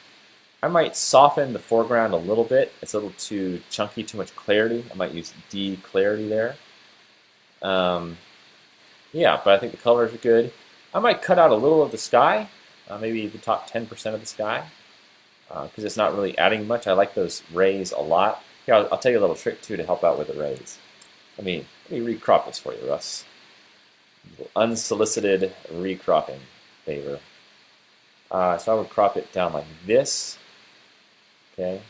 I might soften the foreground a little bit. It's a little too chunky, too much clarity. I might use de-clarity there. Yeah, but I think the colors are good. I might cut out a little of the sky, maybe the top 10% of the sky, because it's not really adding much. I like those rays a lot. Here, I'll tell you a little trick too to help out with the rays. Let me recrop this for you, Russ. Unsolicited recropping favor. So I would crop it down like this. Okay.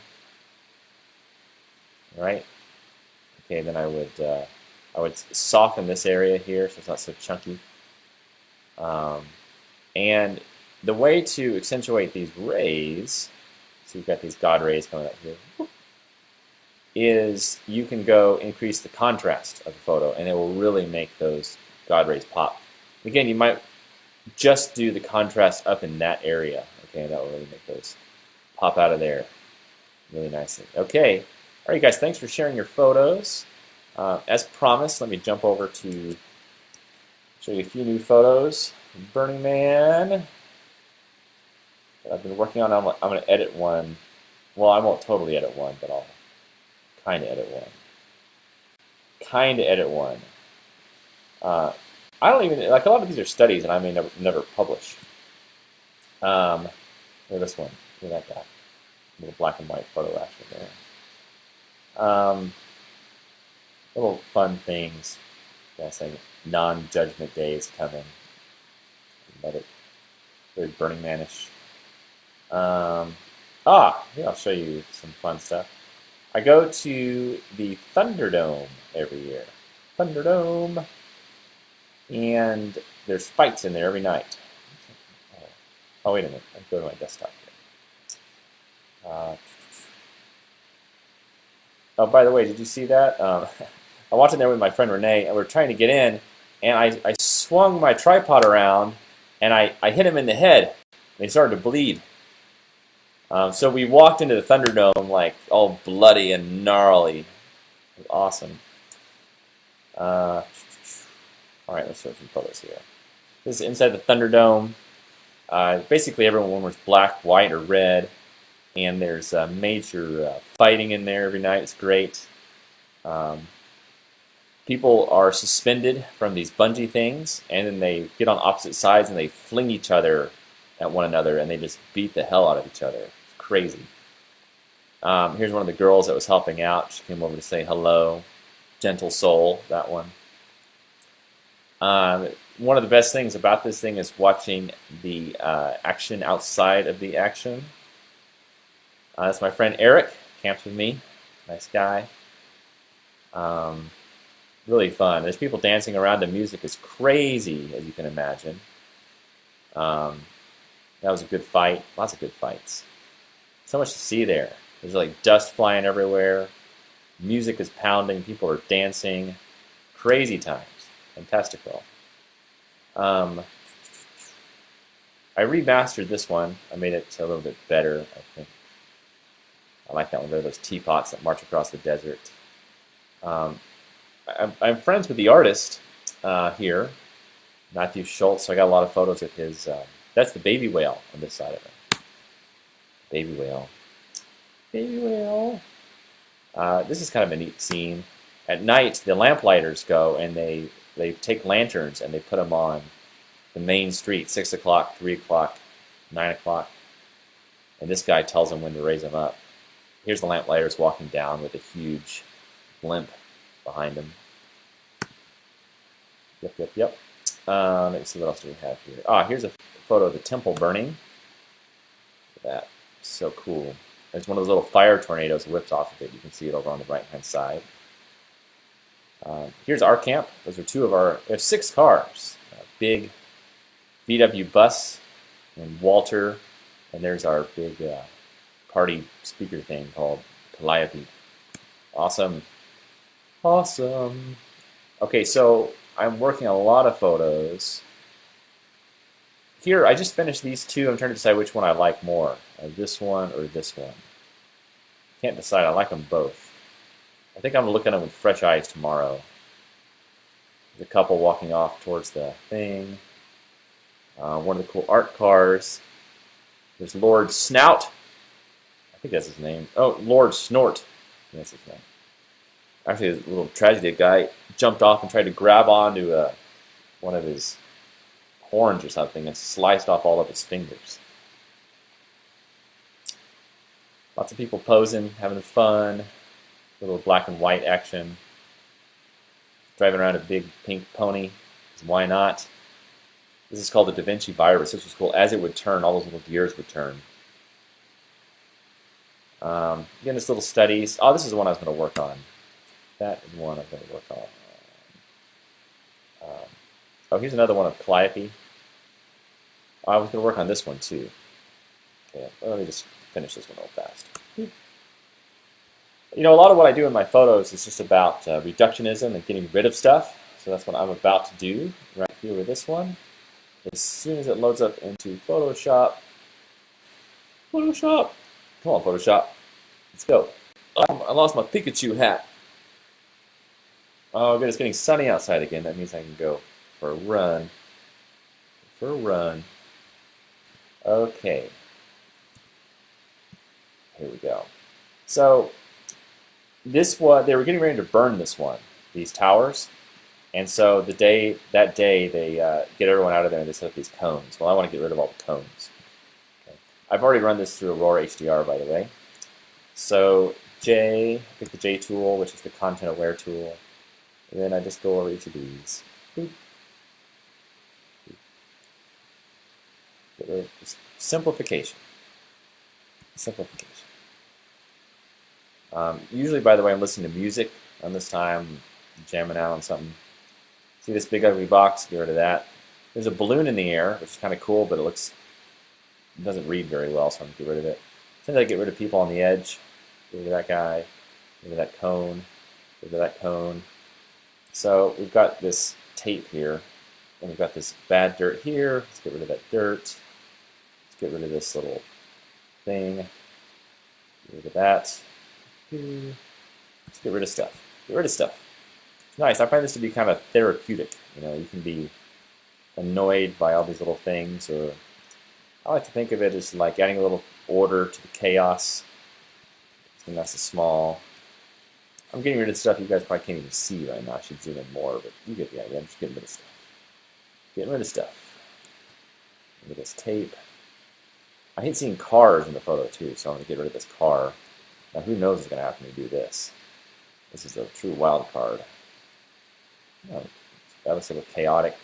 All right. Okay. Then I would soften this area here so it's not so chunky. And the way to accentuate these rays, so you've got these God rays coming up here, is you can go increase the contrast of the photo, and it will really make those God rays pop. Again, you might just do the contrast up in that area. Okay, that will really make those pop out of there really nicely. Okay, all right, guys, thanks for sharing your photos. As promised, let me jump over to show you a few new photos. Burning Man that I've been working on. I'm going to edit one. Well, I won't totally edit one, but I'll kind of edit one. I don't even, like a lot of these are studies and I may never publish. Look at this one. Look at that guy. A little black and white photo action there. Little fun things. Yeah, saying non-judgment day is coming. Let it very Burning Man-ish. Here I'll show you some fun stuff. I go to the Thunderdome every year. Thunderdome. And there's fights in there every night. Oh, wait a minute. I'll go to my desktop here. Oh, by the way, did you see that? I walked in there with my friend Renee, and we were trying to get in, and I swung my tripod around, and I hit him in the head, and he started to bleed. So we walked into the Thunderdome like all bloody and gnarly. It was awesome. All right, let's show some photos here. This is inside the Thunderdome. Basically, everyone wears black, white, or red, and there's major fighting in there every night. It's great. People are suspended from these bungee things, and then they get on opposite sides and they fling each other at one another, and they just beat the hell out of each other. It's crazy. Here's one of the girls that was helping out. She came over to say hello. Gentle soul, that one. One of the best things about this thing is watching the action outside of the action. That's my friend Eric, camps with me. Nice guy. Really fun. There's people dancing around. The music is crazy, as you can imagine. That was a good fight. Lots of good fights. So much to see there. There's like dust flying everywhere. Music is pounding. People are dancing. Crazy times. Fantastical. I remastered this one. I made it a little bit better, I think. I like that one. There are those teapots that march across the desert. I'm friends with the artist here, Matthew Schultz, so I got a lot of photos of his. That's the baby whale on this side of it. Baby whale. Baby whale. This is kind of a neat scene. At night, the lamplighters go and they take lanterns and they put them on the main street, 6 o'clock, 3 o'clock, 9 o'clock. And this guy tells them when to raise them up. Here's the lamplighters walking down with a huge blimp behind him. Yep. Let's see what else do we have here. Here's a photo of the temple burning. Look at that. So cool. There's one of those little fire tornadoes whips off of it. You can see it over on the right-hand side. Here's our camp. Those are two of our... There's 6 cars. A big VW bus and Walter. And there's our big party speaker thing called Calliope. Awesome. Awesome. Okay, so I'm working on a lot of photos. Here, I just finished these two. I'm trying to decide which one I like more. This one or this one. Can't decide. I like them both. I think I'm going to look at them with fresh eyes tomorrow. There's a couple walking off towards the thing. One of the cool art cars. There's Lord Snout. I think that's his name. Oh, Lord Snort. That's his name. Actually, a little tragedy. A guy jumped off and tried to grab onto one of his horns or something and sliced off all of his fingers. Lots of people posing, having fun. A little black and white action. Driving around a big pink pony. Why not? This is called the Da Vinci virus. This was cool. As it would turn, all those little gears would turn. Again, this little studies. This is the one I was going to work on. That is one I'm going to work on. Here's another one of Calliope. I was going to work on this one too. Okay, let me just finish this one real fast. You know, a lot of what I do in my photos is just about reductionism and getting rid of stuff. So that's what I'm about to do right here with this one. As soon as it loads up into Photoshop. Photoshop! Come on, Photoshop. Let's go. I lost my Pikachu hat. Oh, good. It's getting sunny outside again. That means I can go for a run. Okay. Here we go. So, this one, they were getting ready to burn this one, these towers. And so that day, they get everyone out of there and they set up these cones. Well, I want to get rid of all the cones. Okay. I've already run this through Aurora HDR, by the way. So, pick the J tool, which is the content aware tool. And then I just go over each of these. Boop. Get rid of simplification. Usually, by the way, I'm listening to music on this time. I'm jamming out on something. See this big ugly box? Get rid of that. There's a balloon in the air, which is kind of cool, but it doesn't read very well, so I'm going to get rid of it. Sometimes I get rid of people on the edge. Get rid of that guy. Get rid of that cone. Get rid of that cone. So we've got this tape here, and we've got this bad dirt here. Let's get rid of that dirt. Let's get rid of this little thing. Get rid of that. Let's get rid of stuff. Get rid of stuff. It's nice. I find this to be kind of therapeutic. You know, you can be annoyed by all these little things, or I like to think of it as like adding a little order to the chaos. And that's a small. I'm getting rid of stuff you guys probably can't even see right now. I should zoom in more, but you get the idea. I'm just getting rid of stuff. Getting rid of stuff. Look at this tape. I hate seeing cars in the photo too, so I'm going to get rid of this car. Now who knows what's going to happen to do this. This is a true wild card. Oh, that looks a little chaotic.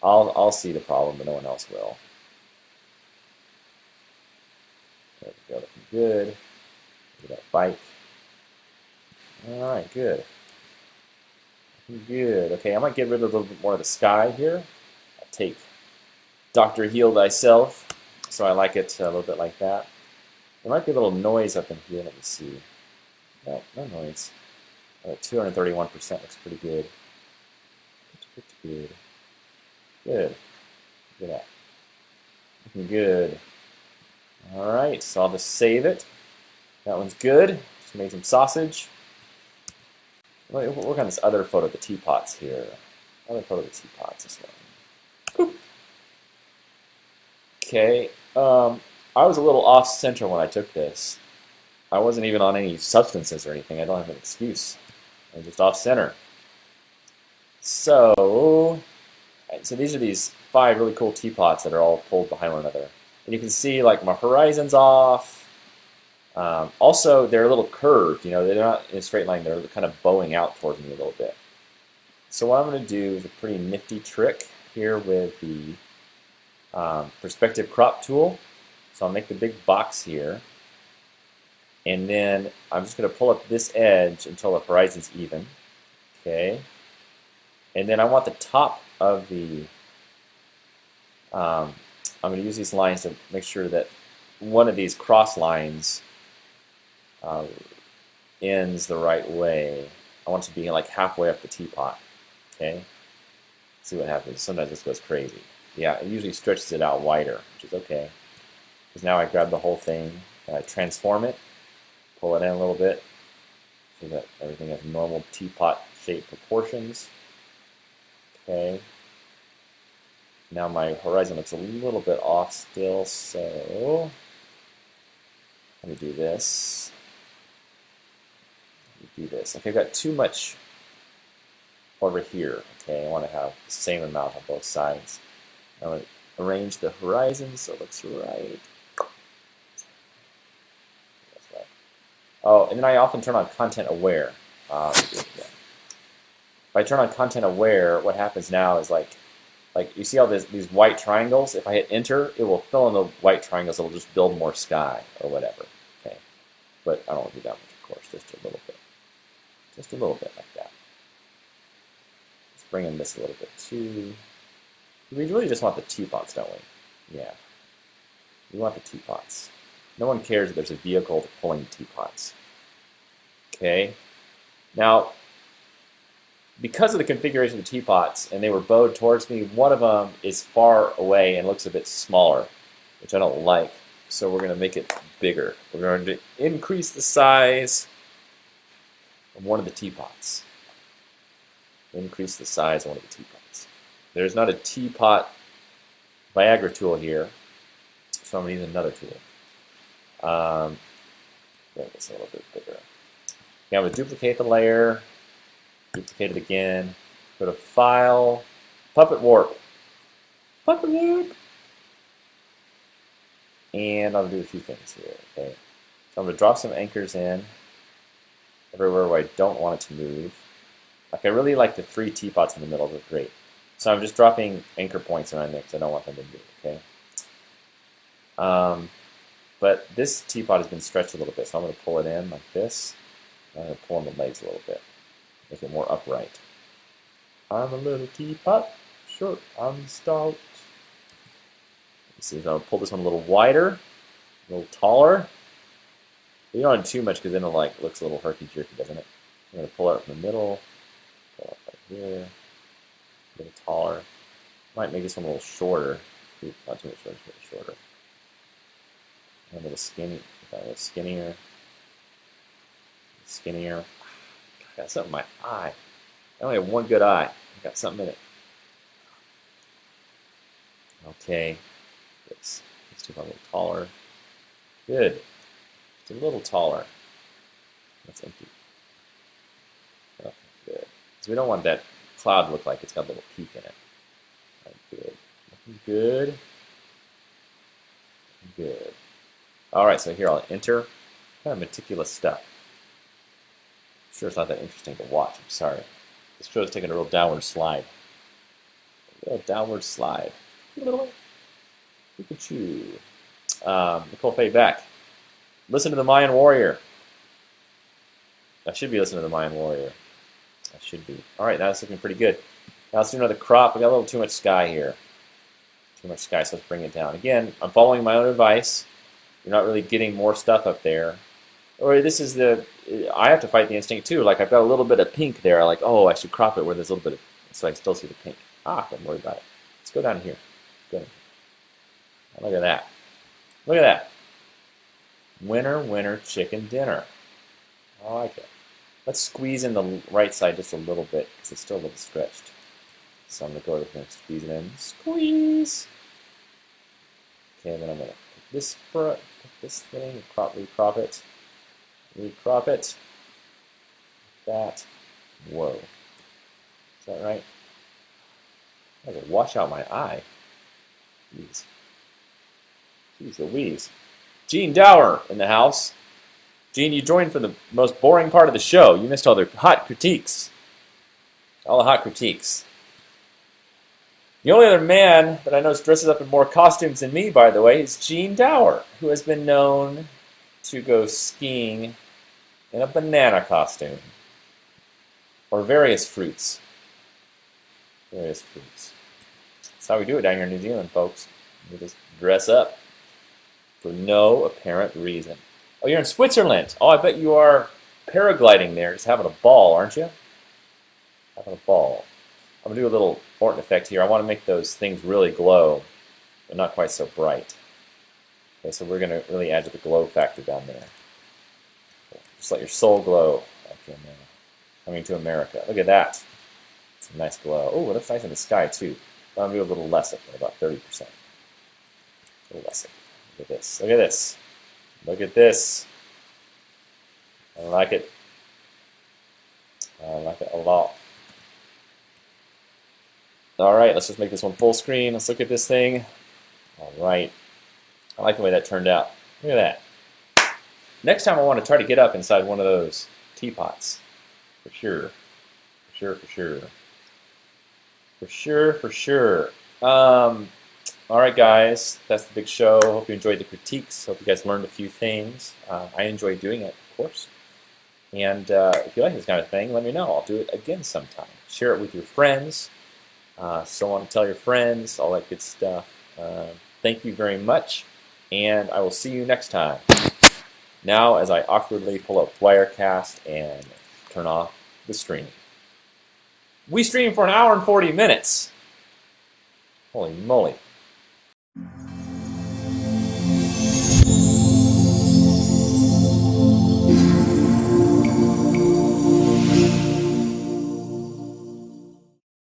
I'll see the problem, but no one else will. There we go, looking good. Look at that bike. Alright, good. Good. Okay, I might get rid of a little bit more of the sky here. I'll take Dr. Heal Thyself, so I like it a little bit like that. There might be a little noise up in here. Let me see. No, no noise. 231% looks pretty good. Pretty good. Good. Look at that. Looking good. Alright, so I'll just save it. That one's good. Just made some sausage. We'll work on this other photo of the teapots here. Other photo of the teapots, this one. Boop. Okay. I was a little off-center when I took this. I wasn't even on any substances or anything. I don't have an excuse. I'm just off-center. So these are these 5 really cool teapots that are all pulled behind one another. And you can see like my horizon's off. Also, they're a little curved. You know, they're not in a straight line. They're kind of bowing out towards me a little bit. So what I'm going to do is a pretty nifty trick here with the perspective crop tool. So I'll make the big box here. And then I'm just going to pull up this edge until the horizon's even. Okay. And then I want the top of the, I'm going to use these lines to make sure that one of these cross lines ends the right way. I want it to be like halfway up the teapot. Okay. See what happens. Sometimes this goes crazy. Yeah, it usually stretches it out wider, which is okay. Because now I grab the whole thing and I transform it, pull it in a little bit so that everything has normal teapot shape proportions. Okay. Now my horizon looks a little bit off still, so let me do this. Okay, I've got too much over here. Okay, I want to have the same amount on both sides. I'm going to arrange the horizon so it looks right. That's right. Oh, and then I often turn on content aware. If I turn on content aware, what happens now is like you see all these white triangles. If I hit enter, it will fill in the white triangles. It'll just build more sky or whatever. Okay, but I don't want to do that much, of course. Just a little bit. Just a little bit like that. Let's bring in this a little bit too. We really just want the teapots, don't we? Yeah. We want the teapots. No one cares if there's a vehicle pulling teapots. Okay. Now, because of the configuration of the teapots, and they were bowed towards me, one of them is far away and looks a bit smaller, which I don't like. So we're going to make it bigger. We're going to increase the size of one of the teapots. Increase the size of one of the teapots. There's not a teapot Viagra tool here, so I'm going to use another tool. Make this a little bit bigger. Okay, I'm going to duplicate the layer. Duplicate it again. Go to File, Puppet Warp. Puppet Warp! And I'll do a few things here. Okay. So I'm going to drop some anchors in everywhere where I don't want it to move. Like I really like the 3 teapots in the middle. They're great. So I'm just dropping anchor points around there because I don't want them to move. Okay. But this teapot has been stretched a little bit, so I'm going to pull it in like this. I'm going to pull in the legs a little bit. Make it more upright. I'm a little teapot, short and stout. Let's see if I'll pull this one a little wider, a little taller. But you don't want too much because then it like looks a little herky-jerky, doesn't it? I'm going to pull it up in the middle, pull it up right here, a little taller. Might make this one a little shorter. Not too much, a little shorter. And a little skinny, a little skinnier. Skinnier. I got something in my eye. I only have one good eye. I got something in it. Okay. Let's do it a little taller. Good. Just a little taller. That's empty. Okay, good. So we don't want that cloud to look like it's got a little peak in it. Right, good. Looking good. Good. All right, so here I'll enter. Kind of meticulous stuff. I'm sure it's not that interesting to watch. I'm sorry. This show's taking a real downward slide. A real downward slide. Pikachu. Nicole fade back. Listen to the Mayan Warrior. I should be listening to the Mayan Warrior. I should be. All right, now it's looking pretty good. Now let's do another crop. We got a little too much sky here. Too much sky, so let's bring it down. Again, I'm following my own advice. You're not really getting more stuff up there. Or this is the, I have to fight the instinct too. Like I've got a little bit of pink there. Like, oh, I should crop it where there's a little bit of, so I can still see the pink. Don't worry about it. Let's go down here. Let's go. Look at that. Look at that. Winner, winner, chicken dinner. I like it. Let's squeeze in the right side just a little bit because it's still a little stretched. So I'm going to go over here and squeeze it in. Squeeze! Okay, then I'm going to put this thing, recrop it. Recrop it. That. Whoa. Is that right? I gotta wash out my eye. Jeez. Jeez Louise. Gene Dower in the house. Gene, you joined for the most boring part of the show. You missed all the hot critiques. All the hot critiques. The only other man that I know dresses up in more costumes than me, by the way, is Gene Dower, who has been known to go skiing in a banana costume. Or various fruits. Various fruits. That's how we do it down here in New Zealand, folks. We just dress up for no apparent reason. Oh, you're in Switzerland. Oh, I bet you are paragliding there, just having a ball, aren't you? Having a ball. I'm going to do a little Morton effect here. I want to make those things really glow, but not quite so bright. Okay, so we're going to really add to the glow factor down there. Just let your soul glow. Okay, coming to America. Look at that. It's a nice glow. Oh, it looks nice in the sky, too. I'm going to do a little less of it, about 30%. A little less of it. Look at this. Look at this. Look at this. I like it. I like it a lot. All right, let's just make this one full screen. Let's look at this thing. All right. I like the way that turned out. Look at that. Next time I want to try to get up inside one of those teapots. For sure. For sure, for sure. For sure, for sure. All right, guys. That's the big show. Hope you enjoyed the critiques. Hope you guys learned a few things. I enjoy doing it, of course. And if you like this kind of thing, let me know. I'll do it again sometime. Share it with your friends. So on, tell your friends, all that good stuff. Thank you very much, and I will see you next time. Now, as I awkwardly pull up Wirecast and turn off the stream. We stream for 1 hour and 40 minutes. Holy moly.